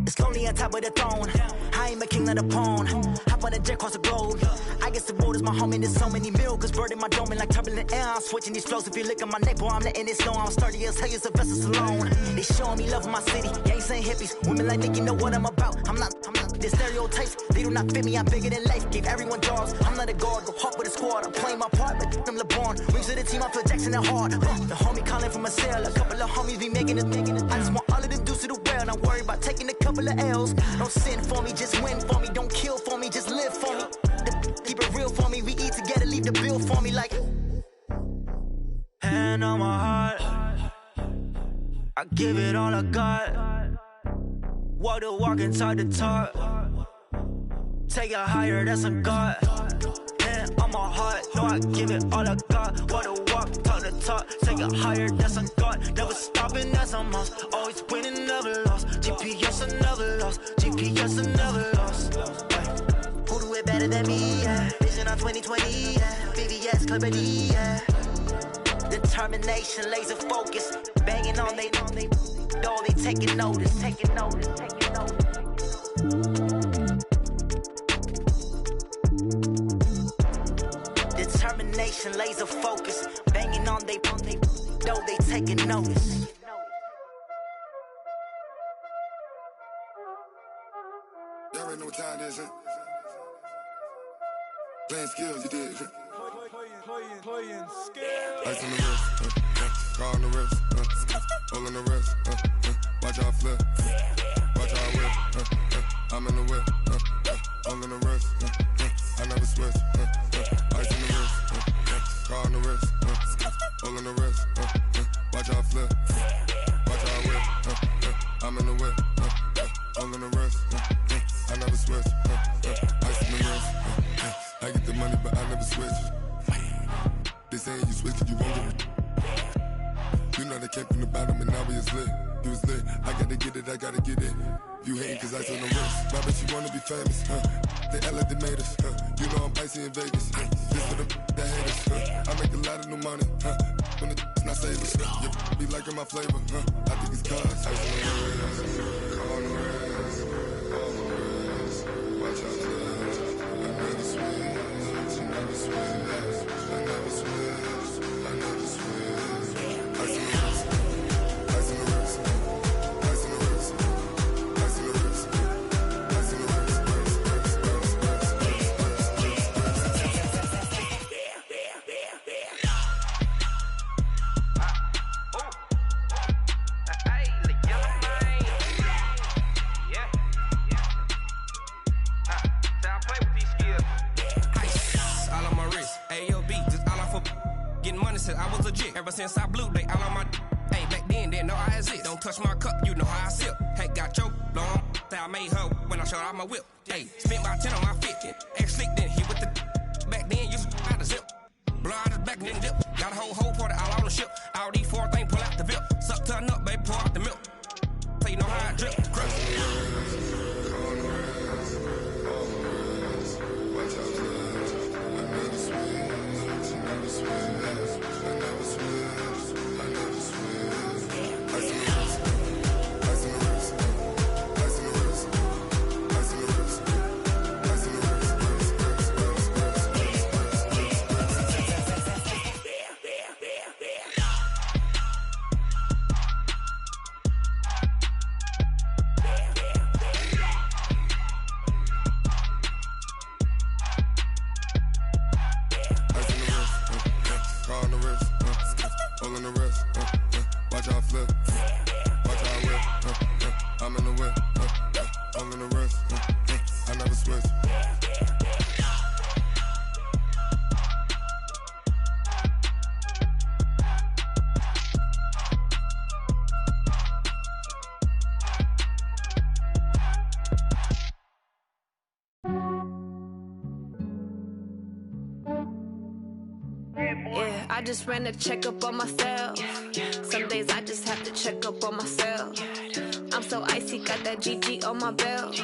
It's lonely on top of the throne. I ain't a king of the pawn. Hop on a jet across the globe. I guess the road is my home and there's so many milk. Cause bird in my dome and like turbulent air. I'm switching these flows. If you look at my neck, boy, I'm letting it slow. I'm sturdy as hell, it's a vessel alone. They showing me love in my city. Gangs and hippies. Women like Nicky know what I'm about. I'm not the stereotypes. They do not fit me. I'm bigger than life. Gave everyone jobs. I'm not a guard. Go hard with a squad. I'm playing my part, but I'm LeBron. Rings of the team, I feel Jackson and hard. The homie calling from a cell. A couple of homies be making it. I just want all of them dudes to do well. Not worry about taking a couple of L's. Don't sin for me, just win for me. Don't kill for me, just live for me. Keep it real for me. We eat together, leave the bill for me like. Hand on my heart, I give it all I got. Walk the walk and talk the talk. Take it higher, that's a God. Hand on my heart, no, I give it all I got. Walk the walk, talk the talk. Take it higher, that's a God. Never stopping, that's a must. Always winning, never lost. GPS, I never lost. GPS, I never lost. Who do it better than me? Yeah. Vision on 2020. Yeah. VVS, Clarity. Yeah. Determination, laser focus. Banging on they door, they taking notice. Taking notice. Taking notice. Determination, laser focus. Banging on they door, they taking notice. Y'all already know what time it is, huh? Playing skills, you did. Playing skills. Ice on the wrist, car on the wrist, hole in the wrist, watch out flip, watch out whip, I'm in the whip, hole in the wrist, I never switch, ice on the wrist, car on the wrist, hole in the wrist, watch out flip, watch out whip, I'm in the whip, hole in the wrist, I never switch, ice on the wrist, I get the money but I never switch. They saying you switch it, you won't get it. You know they came from the bottom and now we is lit. You was lit, I gotta get it, I gotta get it. You hating cause I told them wrist. My bitch, you wanna be famous, They act like they made us, You know I'm icy in Vegas, This for the that hate us, I make a lot of new money, When it's not savers, Be liking my flavor, I think it's cause. Ice on the wrist, on the wrist, on the wrist. Watch out, I never switch, I never switch. I never switch, I never switch. Ice in the wrist, ice in the wrist, ice in the wrist, ice in the wrist, ice in the wrist, I was legit. Ever since I blew, they all on my. Hey, back then, didn't know I exist. Don't touch my cup, you know how I sip. Hey, got your long. I made her when I showed out my whip. Hey, spent about 10 on my 50. Ex slick, then hit with the. Back then, used to out the zip. Blood is back, then dip. Got a whole party all on the ship. All these four things pull out the VIP. Suck, turn up, baby, pour out the milk. Play no high drip. I just ran a checkup on myself. Some days I just have to check up on myself. I'm so icy, got that GG on my belt.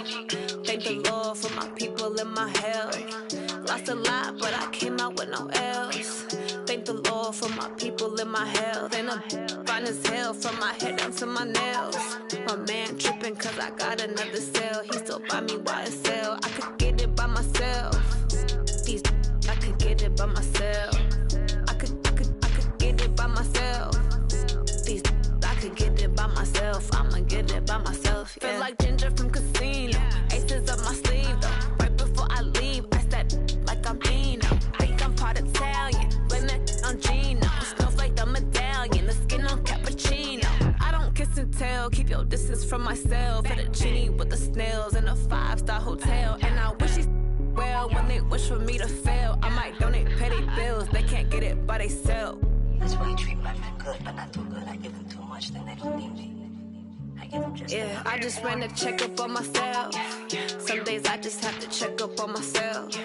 Thank the Lord for my people in my health. Lost a lot, but I came out with no else. Thank the Lord for my people in my health. And I'm fine as hell from my head down to my nails. My man tripping cause I got another cell. He still buy me YSL. I could get it by myself. These I could get it by myself. I could get it by myself. These I could get it by myself. I'ma get it by myself. Yeah. Feel like Ginger from Casino. Aces up my sleeve though. Right before I leave, I step like I'm Dino. Think I'm part Italian. Blame that on Gino. Smells like the medallion. The skin on cappuccino. I don't kiss and tell. Keep your distance from myself. Fettuccine with the snails in a 5-star hotel. And I wish he's well when they wish for me to fail. I might donate petty bills. They can't get it by themselves. That's why you treat my men good, but not too good. I give them too much, then they don't need me. I give them just yeah, I just ran a checkup on myself. Some days I just have to check up on myself.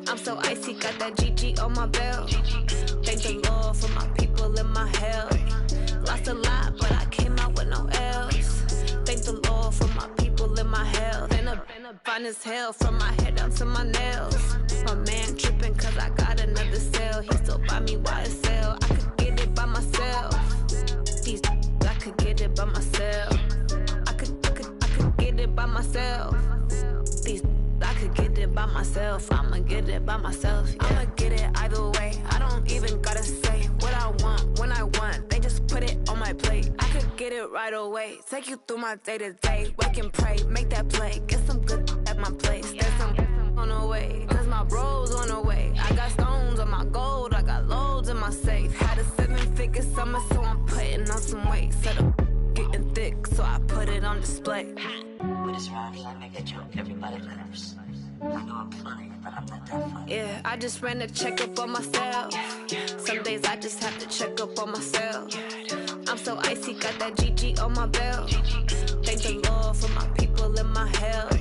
I'm so icy, got that GG on my belt. Thank the Lord for my people in my health. Lost a lot, but I came out with no else. Thank the Lord for my people in my health. And I'm fine as hell from my head down to my nails. My man tripping cause I got another cell. He still buy me YSL. I could get it by myself. These I could get it by myself. I could get it by myself. These I could get it by myself. I'ma get it by myself. Yeah. I'ma get it either way. I don't even gotta say what I want when I want. They just put it on my plate. I could get it right away. Take you through my day to day. Wake and pray, make that play. Get some good at my place. There's some on the way. Cause my bro's on the way. I got stones on my gold. I got loads in my safe. Had a 7-figure summer, so I'm putting on some weight. Set up getting thick, so I put it on display. With this round here, I make a joke. Everybody laughs. I know I'm funny, but I'm not that funny. Yeah, I just ran a checkup on myself. Some days I just have to check up on myself. I'm so icy, got that GG on my belt. Thank the Lord for my people in my health.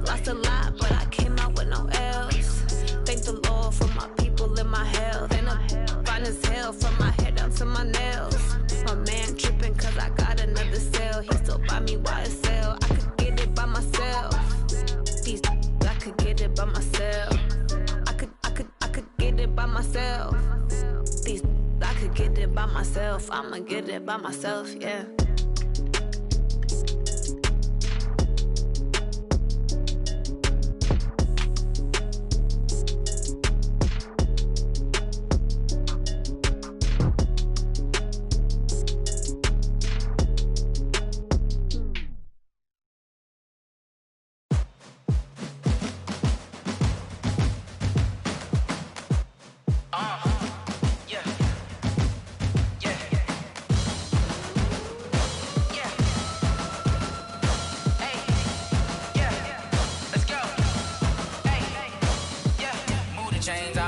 Lost a lot, but I came out with no else. Thank the Lord for my people in my health. And I'm fine as hell from my head down to my nails. My man tripping cause I got another cell. He still buy me YSL. I could get it by myself. These I could get it by myself. I could get it by myself. These I could get it by myself. I'ma get it by myself, yeah.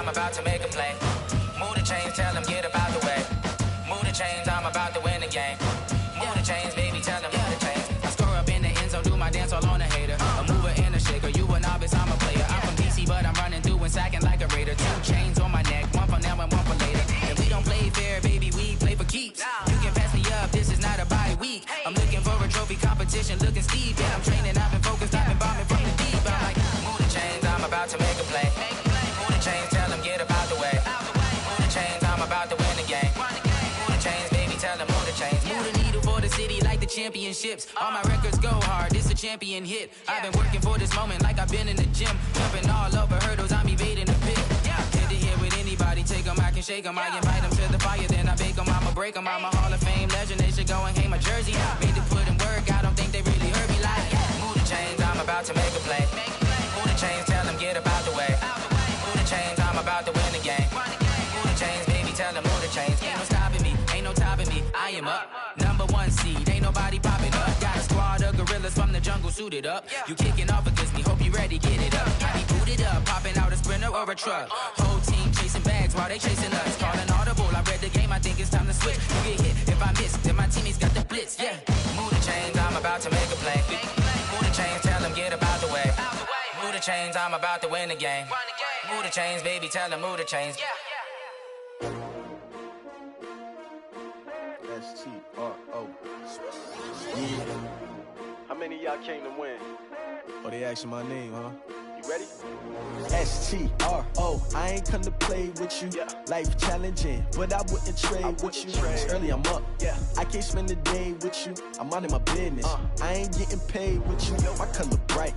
About to make a play. Move the chains, tell them get up out the way. Move the chains, I'm about to win the game. Move the chains, baby, tell them move the chains. I score up in the end zone, do my dance all on a hater. A mover and a shaker, you a novice, I'm a player. I'm from DC, but I'm running through and sacking like a raider. 2 chains on my neck, one for now and one for championships. All my records go hard, this a champion hit. I've been working for this moment like I've been in the gym. Jumping all over hurdles, I'm evading the pit. Head to head with anybody, take them, I can shake them. I invite them to the fire, then I bake them, I'ma break them. I'm a Hall of Fame legend, they should go and hang my jersey. Made to put in work, I don't think they really heard me like. Move the chains, I'm about to make a play. Move the chains, tell them get up out the way. Move the chains, I'm about to win the game. Move the chains, baby, tell them move the chains. Ain't no stopping me, ain't no topping me, I am up. Number one seed, ain't nobody popping up. Got a squad of gorillas from the jungle suited up. You kicking off against me, hope you ready, get it up. I be booted up, popping out a sprinter or a truck. Whole team chasing bags while they chasing us. Calling audible, I read the game, I think it's time to switch. You get hit, if I miss, then my teammates got the blitz, yeah. Move the chains, I'm about to make a play. Move the chains, tell them get up out the way. Move the chains, I'm about to win the game. Move the chains, baby, tell them move the chains. S-T-R-O. Yeah. How many of y'all came to win? Oh, they asking my name, huh? You ready? S-T-R-O. I ain't come to play with you. Life challenging, but I wouldn't trade with you. It's early, I'm up. I can't spend the day with you. I'm out of my business. I ain't getting paid with you. My color bright.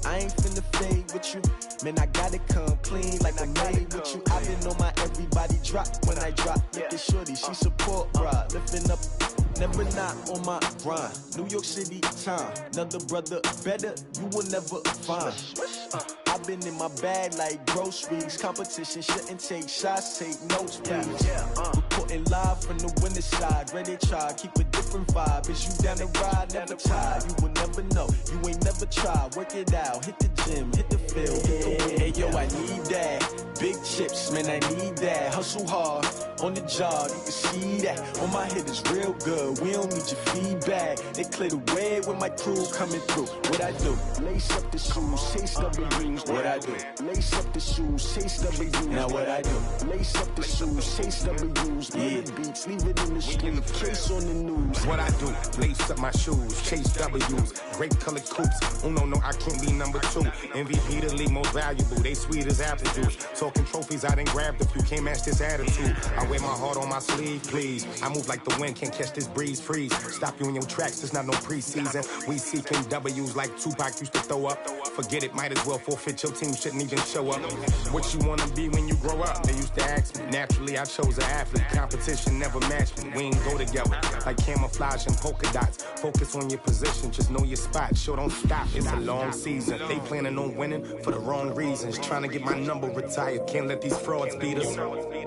I ain't finna fade with you. Man, I gotta come clean like I made with you. I been on my everybody drop when I drop. Look at shorty, she support, bruh. Lifting up, never not on my grind. New York City time, another brother better, you will never find. I've been in my bag like groceries. Competition shouldn't take shots, take notes, please. Reporting live from the winter side. Ready to try, keep a different vibe. Is you down the ride, never tired. You will never know, you ain't never tried. Work it out, hit the gym, hit the field, hit the wind. Hey yo, I need that. Big chips, man, I need that. Hustle hard, on the job, you can see that. On my head is real good, we don't need your feedback. They clear the way with my crew coming through. What I do? Lace up the shoes, chase W's. What I do? Lace up the shoes, chase W's. Now what I do? Lace up the shoes, chase W's. Yeah, beats, leave it in the street, case on the news. What I do? Lace up my shoes, chase W's. Great colored coops. Oh no, I can't be number 2. MVP the league most valuable. They sweet as apple juice. Talking trophies, I done grabbed a few. Can't match this attitude. I wear my heart on my sleeve, please. I move like the wind, can't catch this breeze. Freeze. Stop you in your tracks. It's not no preseason. We seeking W's like Tupac used to throw up. Forget it, might as well forfeit. Your team shouldn't even show up. What you wanna be when you grow up? They used to ask me. Naturally, I chose an athlete. Competition never matched me. We ain't go together like camouflage and polka dots. Focus on your position, just know your spot. Sure, don't stop. It's a long season. They planning on winning for the wrong reasons. Trying to get my number retired. Can't let these frauds beat us.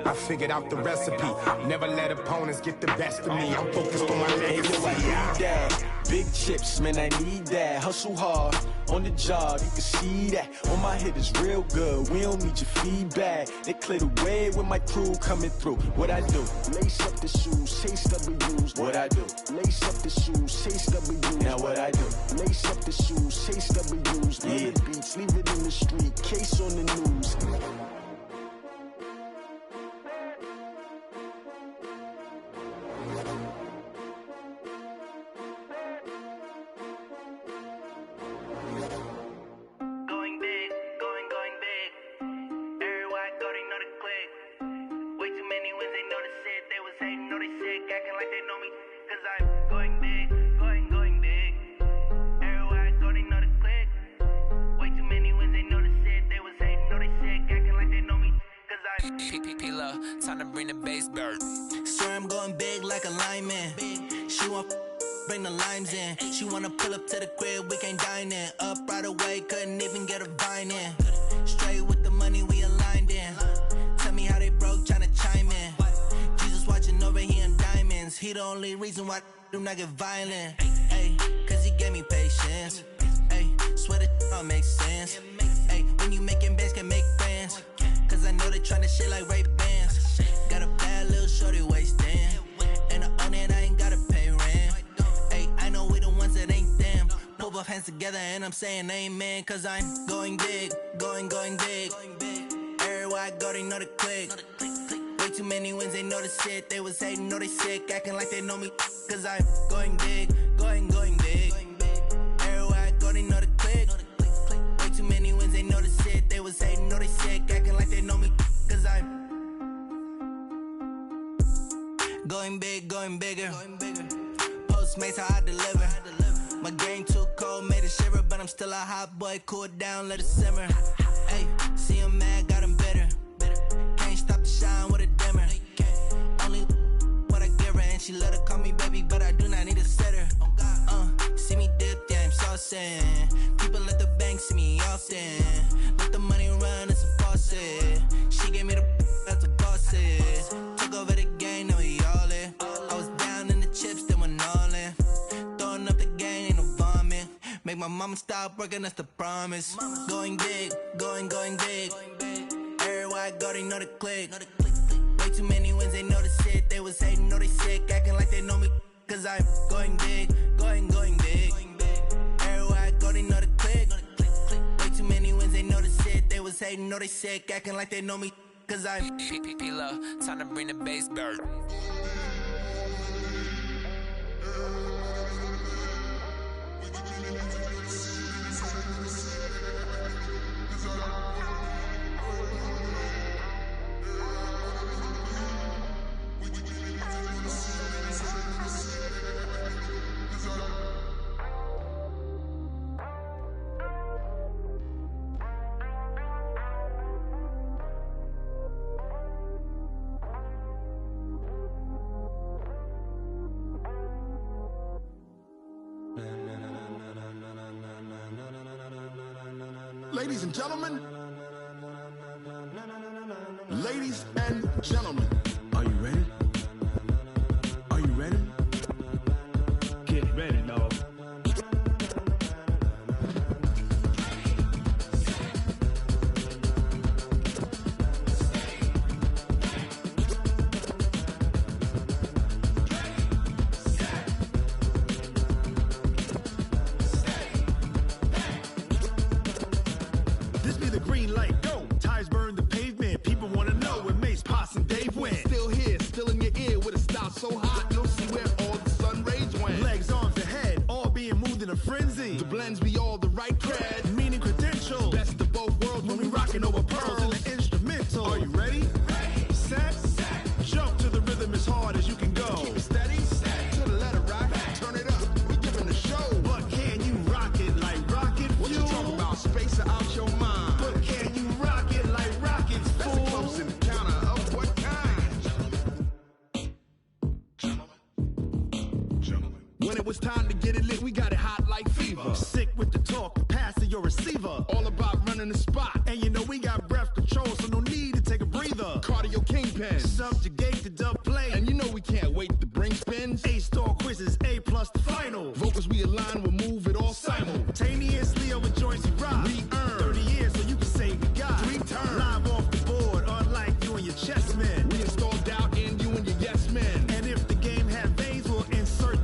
I figured out the recipe. Never let opponents get the best of me. I'm focused on my legacy. I need that. Big chips, man, I need that. Hustle hard, on the job, you can see that. On my head is real good, we don't need your feedback. They clear the way with my crew coming through. What I do? Lace up the shoes, chase W's. What I do? Lace up the shoes, chase W's. Now what I do? Lace up the shoes, chase W's. Yeah, beats, leave it in the street, case on the news. Time to bring the bass bird. Swear I'm going big like a lineman. She want bring the limes in. She wanna pull up to the crib, we can't dine in. Up right away, couldn't even get a vine in. Straight with the money we aligned in. Tell me how they broke, tryna chime in. Jesus watching over here in diamonds. He the only reason why do not get violent. Ay, cause he gave me patience. Ay, swear that all makes sense. Ay, when you making bands can make friends. Cause I know they tryna shit like Ray-Bans. Got a bad little shorty wasting. And I own it, I ain't gotta pay rent. Ay, I know we the ones that ain't them. Put both hands together and I'm saying amen. Cause I'm going big, going big. Everywhere I go, they know the click. Way too many wins, they know the shit. They was hating, know they sick, acting like they know me. Cause I'm going big, going big. Everywhere I go, they know the click. Way too many wins, they know the shit. They was hating, know they sick, acting like they know me. Cause I'm going big, going bigger. Postmates how I deliver. My game too cold, made it shiver, but I'm still a hot boy. Cool down, let it simmer. Hey, see him mad, got him bitter. Can't stop the shine with a dimmer. Only what I give her, and she let her call me baby, but I do not need a sitter. See me dip, yeah, I'm saucing. People at the bank see me often. Let the money run, it's a faucet. She gave me the that's a bosses. Took over the game, now we all in. I was down in the chips, then went all in. Throwing up the game, ain't no vomit. Make my mama stop working, that's the promise. Going big, going big. Everywhere I go, they know the click. Way too many wins, they know the shit. They was hating, know they sick, acting like they know me. Cause I'm going big, going big. Everywhere I go, they know the click. Way too many wins, they know the shit. They was hating, know they sick, acting like they know me. Cause I'm P-P-P-Lo, time to bring the bass bird. Ladies and gentlemen, ladies and gentlemen, are you ready? Are you ready? Get ready, dog. So hot, you'll see where all the sun rays went. Legs, arms, and head, all being moved in a frenzy. The blends be all the right cred, meaning credentials. Best of both worlds when we rockin' over pearls in the instrumental. Are you ready? Set, jump to the rhythm as hard as you can go. Keep it steady, to the letter right. Turn it up, we giving the show. But can you rock it like rocket fuel? What you talking about? Space or out your mind? But can you rock it like rockets, fool? That's a close encounter of what kind? When it was time to get it lit, we got it hot like fever. Sick with the talk, passing your receiver. All about running the spot. And you know we got breath control, so no need to take a breather. Cardio kingpin. Subjugate the dub play. And you know we can't wait to bring spins. A-star quizzes, A+ the final. Vocals we align, we'll move it all simultaneously over joints we rock. We earn 30 years, so you can say we got 3 turns. Live off the board, unlike you and your chess men. We install doubt in you and your yes men. And if the game had veins, we'll insert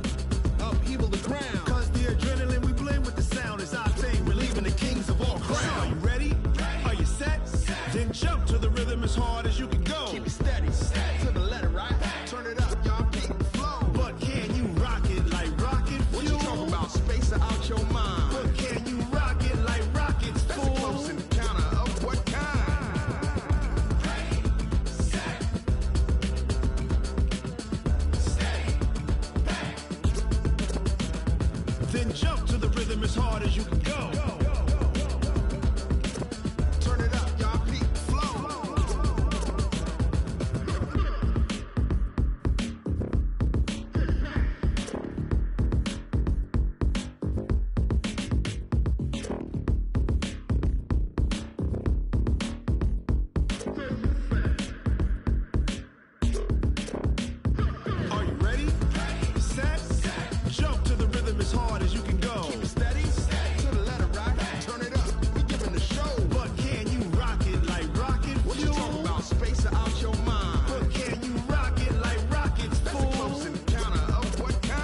upheaval the ground. Cause the adrenaline we blend with the sound is our thing. We're leaving the kings of all crowns. So are you ready? Are you set? Then jump to the rhythm as hard as you can go. Keep it steady, to the letter right. Turn it up, y'all keep the flow. But can you rock it like rocket fuel? What you talking about? Space or out your mind? But can you rock it like rockets, That's fool? a close encounter of what kind? Then jump to the rhythm as hard as you can go. Turn it up, y'all peep the flow. Are you ready? Set, jump to the rhythm as hard as you can go. Keep it steady, to the letter right. Turn it up, we giving the show. But can you rock it like rocket What you fuel? talking about? Space or out your mind? But can you rock it like rockets, That's a fool? close encounter of what kind?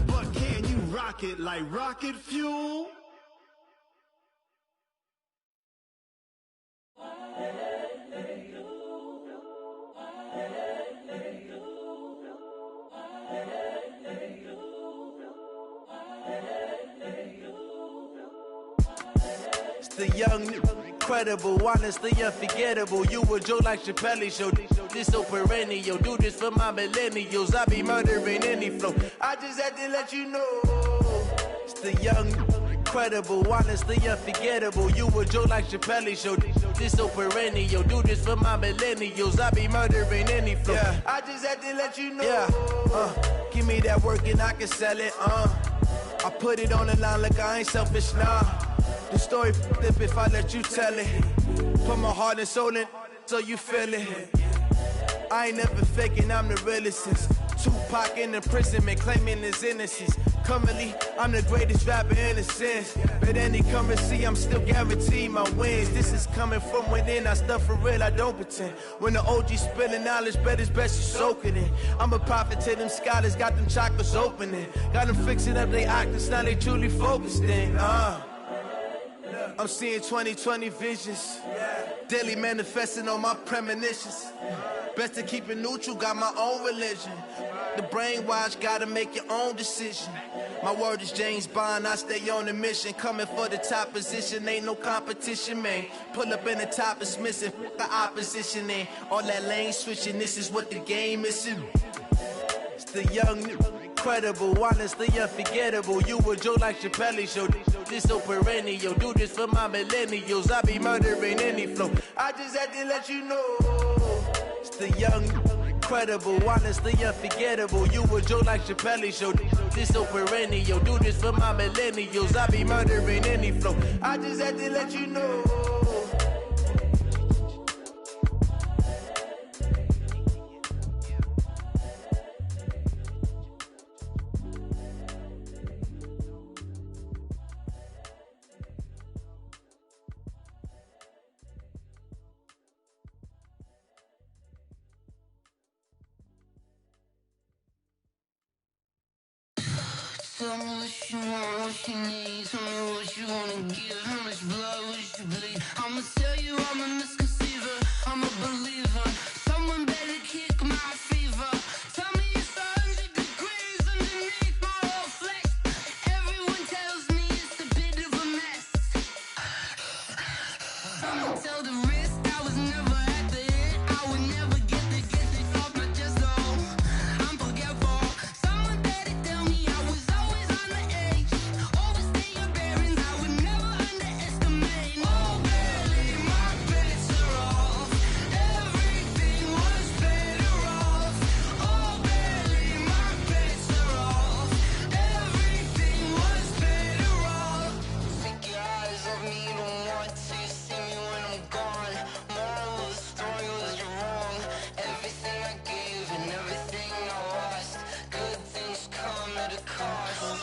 But can you rock it like rocket fuel? It's the young incredible, honestly unforgettable. You a Joe like Chappelle show. This so perennial. Do this for my millennials. I be murdering any flow. I just had to let you know. It's the young, incredible, honestly unforgettable. You a Joe like Chappelle show. This so perennial. Do this for my millennials. I be murdering any flow. Yeah. I just had to let you know. Yeah. Give me that work and I can sell it. I put it on the line like I ain't selfish, nah. The story flip if I let you tell it. Put my heart and soul in so you feel it. I ain't never faking, I'm the realest since Tupac in imprisonment, claiming his innocence. Currently, I'm the greatest rapper in a sense. But any currency, I'm still guaranteed my wins. This is coming from within, I stuff for real, I don't pretend. When the OG spilling knowledge, bet it's best you soak it in. I'm a prophet to them scholars, got them chakras opening. Got them fixing up they octaves, now they truly focused in. I'm seeing 2020 visions. Daily manifesting on my premonitions. Best to keep it neutral, got my own religion. The brainwash, gotta make your own decision. My word is James Bond, I stay on the mission. Coming for the top position, ain't no competition, man. Pull up in the top, it's missing, the opposition ain't. All that lane switching, this is what the game is. It's the young, incredible, honestly unforgettable. You a Joe like Chappelle show. This so perennial. Do this for my millennials. I be murdering any flow. I just had to let you know. It's the young, incredible, honestly unforgettable. You a Joe like Chappelle show. This so perennial. Do this for my millennials. I be murdering any flow. I just had to let you know. Tell me what you want, what you need. Tell me what you wanna give. How much blood would you bleed? I'ma tell you I'm a misconceiver. I'm a believer. Someone better kick my fever. Tell me it's 100 degrees underneath my whole flesh. Everyone tells me it's a bit of a mess. I'ma tell the risk I was never at the hit. I would never get it off my chest though. I'm forgetful. Someone better tell me I was always on the edge. Overstay your bearings, I would never underestimate. Oh, barely, my bets are off. Everything was better off. Oh, barely, my bets are off. Everything was better off. Take your eyes off me, you don't want to see me when I'm gone. Moral of the story was you're wrong. Everything I gave and everything I lost. Good things come at a cost.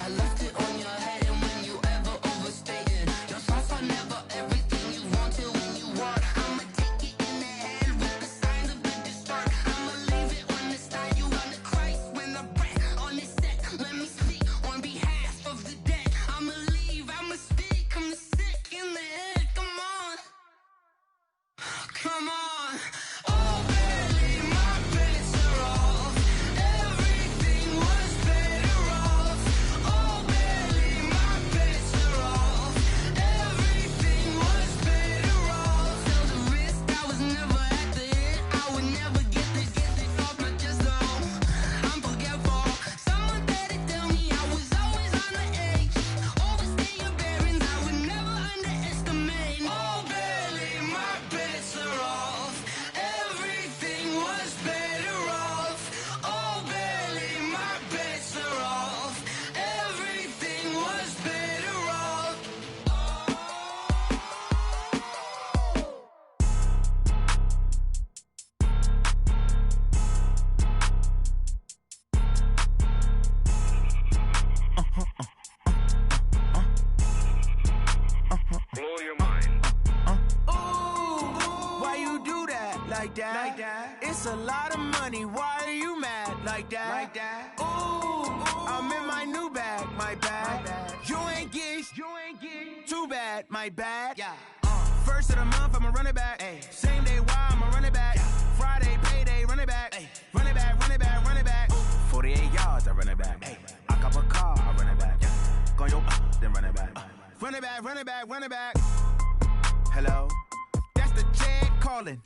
I left it on your head, and when you ever overstated, your thoughts are never everything you wanted when you want. I'ma take it in the head with the signs of the distort. I'ma leave it on the side. You on the Christ when the breath on this set. Let me speak on behalf of the dead. I'ma leave, I'ma speak. I'm sick in the head. Come on, come on. Oh, barely, my bets are off. Everything was better off. Oh, barely, my bets are off. Everything was better off. Tell the risk I was never at the hit. I would never get it off my chest though. I'm forgetful. Someone better tell me I was always on the edge. Overstay your bearings, I would never underestimate. Oh, barely, my bets are off. Everything was better off. Oh, barely, my bets are off. Everything was better off. Blow your mind. Why you do that? Like that? Like that? It's a lot of money. Why are you mad? Like that? Like that? Ooh, I'm in my new bag. My bad. You ain't get too bad. My bad. Yeah. First of the month, I'ma run it back. Ay. Same day, why I'ma run it back. Friday, payday, run it back. Ay. Run it back, run it back, run it back. 48 yards, I run it back. Ay. I cop a car, I run it back. Go yo, then run it back. Run it back, run it back, run it back. Hello? That's the Jag calling.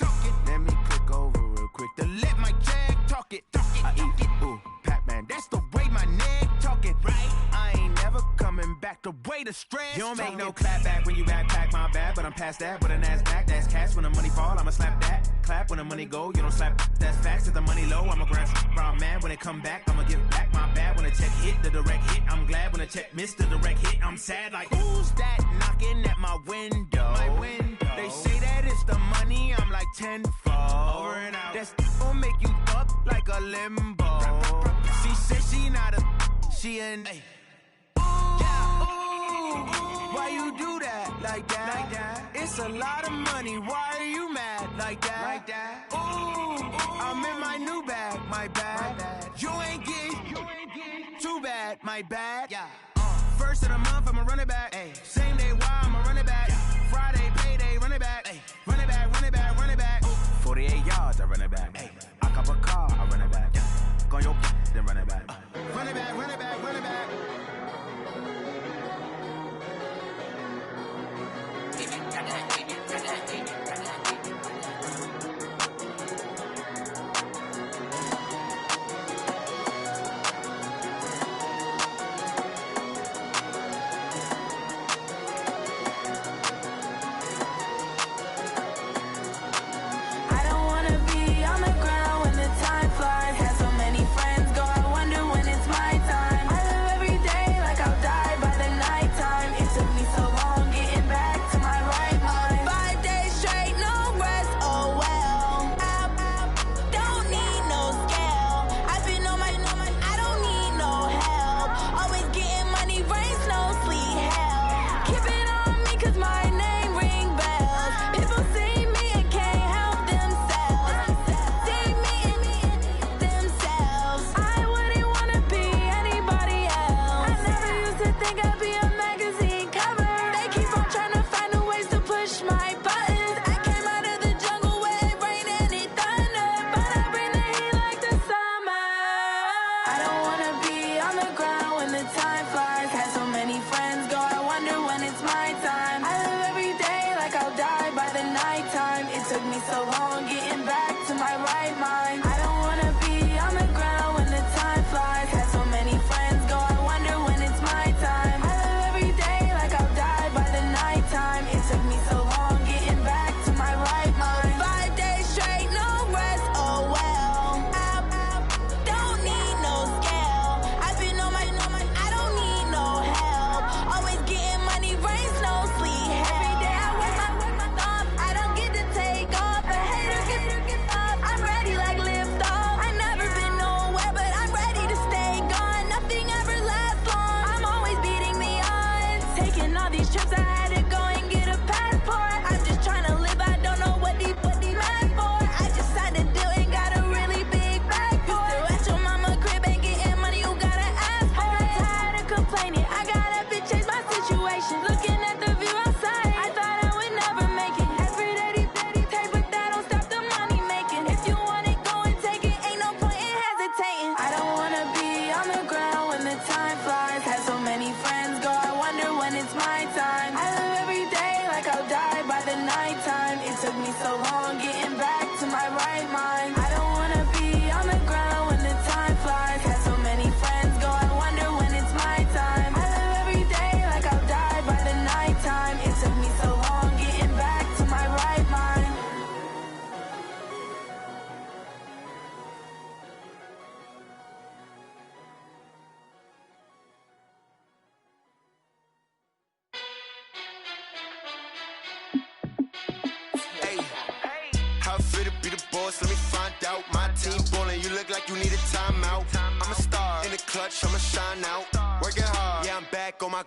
Let me click over real quick to let my Jag talk it. I eat it, ooh, Pac-Man. That's the way my neck talking. Right? I ain't never coming back the way the stress. You don't make no clap back when you backpack my bag, but I'm past that with an ass back. That's cash when the money fall, I'ma slap that. Clap when the money go, you don't slap. That's facts. If the money low, I'ma grab brown man. When it come back, I'ma give back my bad. When the check hit, the direct hit. I'm glad when the check missed the direct hit. I'm sad like, who's that knocking at my window? My window. They say that it's the money, I'm like tenfold. Over and out. That's gon' make you up like a limbo. She said she not a, she an. Hey. Why you do that like that? Like that? It's a lot of money. Why are you mad like that? Like that? Ooh, I'm in my new bag, my bad. You ain't getting too bad, my bad. Yeah. First of the month, I'ma run it back. Ay. Same day, why I'ma run it back. Yeah. Friday, payday, run it back. Ay. Run it back, run it back, run it back. 48 yards, I run it back. Ay. I cop a car, I run it back. Yeah. Go on your then run it back. Run it back, run it back, run it back.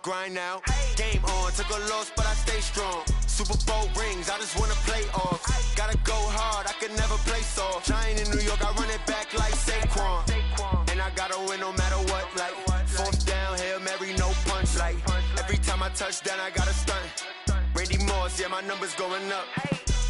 Grind now, game on, took a loss but I stay strong. Super Bowl rings, I just wanna play off. Gotta go hard, I can never play soft. Giant in New York, I run it back like Saquon. And I gotta win no matter what, like fourth down, Hail Mary, no punch. Like every time I touch down, I gotta stunt. Randy Moss, yeah, my numbers going up.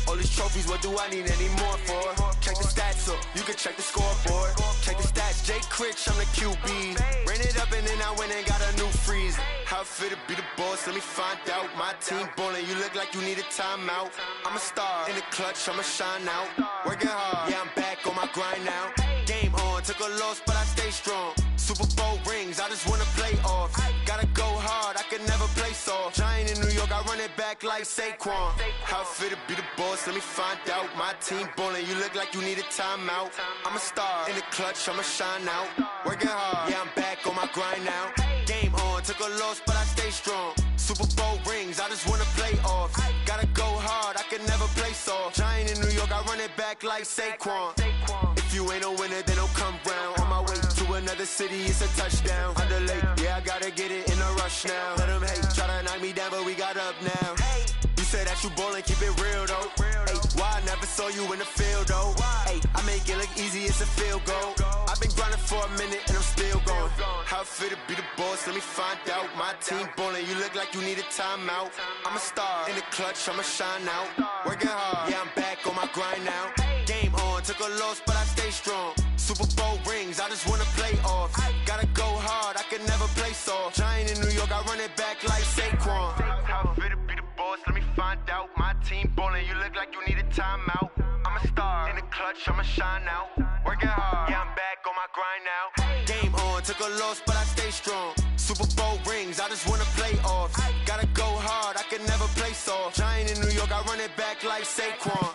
All these trophies, what do I need any more for? Check the stats up, you can check the scoreboard. Check the stats, Jay Critch, I'm the QB. Ran it up and then I went and got a new freeze. How it feel to be the boss, let me find out. My team ballin', you look like you need a timeout. I'm a star, in the clutch, I'ma shine out. Working hard, yeah, I'm back on my grind now. Game on, took a loss, but I stay strong. Super Bowl rings, I just wanna play off. Gotta go hard, I can never play soft. Giant in New York, I run it back like Saquon. How it feel to be the boss, let me find out. My team ballin', you look like you need a timeout. I'm a star, in the clutch, I'ma shine out. Working hard, yeah, I'm back on my grind now. Game on, took a loss, but I stay strong. Super Bowl rings, I just wanna play off. Gotta go hard, I can never play soft. Giant in New York, I run it back like Saquon. If you ain't a winner, then don't come round. On my way to another city, it's a touchdown. Underlay, yeah, I gotta get it in a rush now. Let them hate, try to knock me down, but we got up now. You say that you ballin', keep it real though. Hey, why I never saw you in the field though? Hey, I make it look easy, it's a field goal. I've been grinding for a minute and I'm still going. How it feel to be the boss, let me find out. My team ballin', you look like you need a timeout. I'm a star, in the clutch, I'ma shine out. Working hard, yeah, I'm back on my grind now. Game on, took a loss, but I stay strong. Super Bowl rings, I just wanna play off. Gotta go hard, I can never play soft. Giant in New York, I run it back like Saquon. How it feel to be the boss, let me find out. My team ballin', you look like you need a timeout. I'm a star, in the clutch, I'ma shine out. Working hard, yeah, I'm back on my grind now. Game on, took a loss, but I stay strong. Super Bowl rings, I just wanna play off. Gotta go hard, I can never play soft. Giant in New York, I run it back like Saquon.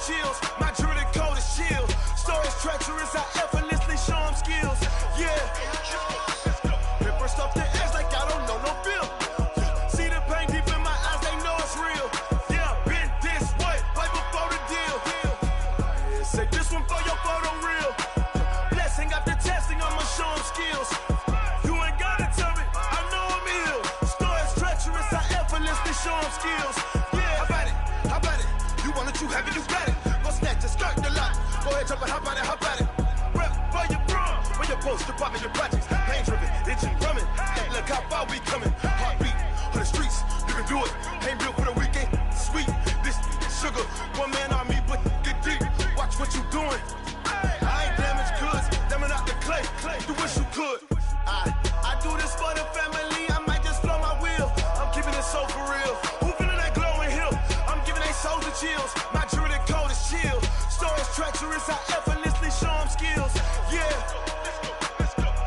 Chills. My jewelry code is chill. Stories treacherous, I effortlessly show them skills. Yeah. Paper stuff to edge like I don't know no bill. See the pain deep in my eyes, they know it's real. Yeah, been this way, right before the deal. Say this one for your photo real. Blessing after testing, I'ma show them skills. You ain't gotta tell me, I know I'm ill. Stories treacherous, I effortlessly show them skills. Yeah, how about it? How about it? You want it, you have it, you got it. Snatch and skirt the lot. Go ahead, jump and hop on it, hop at it. Rep for your bra, for your poster, popping your projects. Pain driven, itching, drumming. Hey, look how far we coming. Heartbeat on the streets, you can do it. Ain't built for the weekend. Sweet, this sugar, one man army, but get deep. Watch what you doing. I ain't damaged goods, damn it out the clay. You wish you could. I do this for the family. I might just blow my wheel. I'm keeping it so for real. Who feeling that glowing hill? I'm giving they souls the chills. My jewelry code is chill. Stories treacherous, I effortlessly show them skills. Yeah.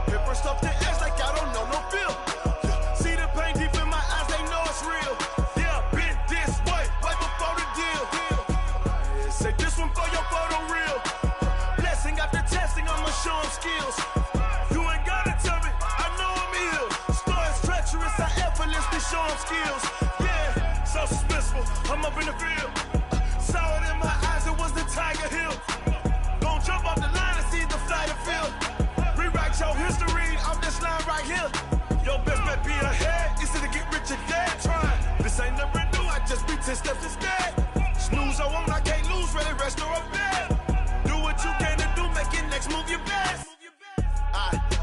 Paper stuff to edge like I don't know no feel. See the pain deep in my eyes, they know it's real. Yeah, been this way, right before the deal. Say this one for your photo real. Blessing after testing, I'ma show them skills. You ain't gotta tell me, I know I'm ill. Stories treacherous, I effortlessly show them skills. Yeah, so suspenseful, I'm up in the field. Saw it in my eyes, it was the Tiger Hill. Gon' jump off the line and see the flight of field. Rewrite your history off this line right here. Your best bet be ahead, easy to get rich or dead. Trying, this ain't never new, I just be 10 steps instead. Snooze or won't, I can't lose, ready, rest or a bed. Do what you can to do, make it next move your best.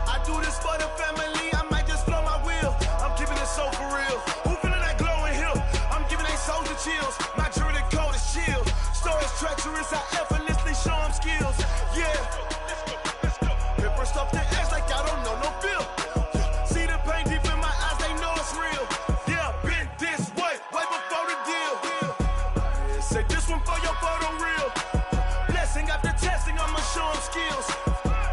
I do this for the family, I might just blow my wheel. I'm keeping it so for real. Who feeling that glowing hill? I'm giving they souls the chills. My jewelry code is chill. Stories treacherous, I effortlessly show them skills. Yeah. Paper stuff to edge like I don't know no feel. See the pain deep in my eyes, they know it's real. Yeah, been this way, right before the deal. Say this one for your photo real. Blessing after testing, I'ma show them skills.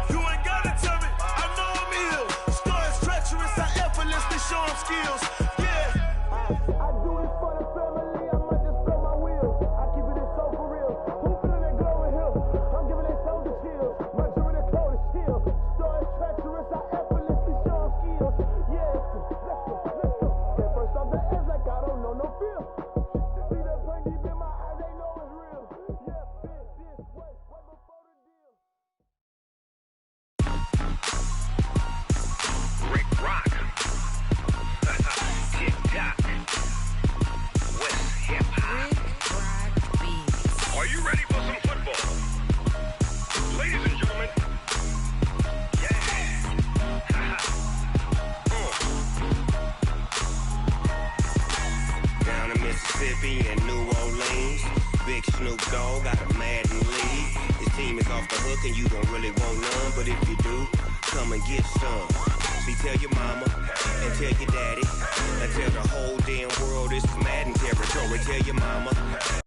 You ain't gotta tell me, I know I'm ill. Stories treacherous, I effortlessly show them skills. Yeah. I do this for the family, I might just blow my wheel. I keep it so for real. Who feeling that glowing hill? I'm giving they souls the chills. My jewelry code is chill. Stories treacherous, I effortlessly show them skills. Yeah, let's go. Get first off the edge like I don't know no feel. See that pain deep in my eyes, they know it's real. Yeah, been this way, right before the deal. Snoop Dogg got a Madden lead. His team is off the hook and you don't really want none, but if you do, come and get some. See, tell your mama and tell your daddy and tell the whole damn world this is Madden territory. Tell your mama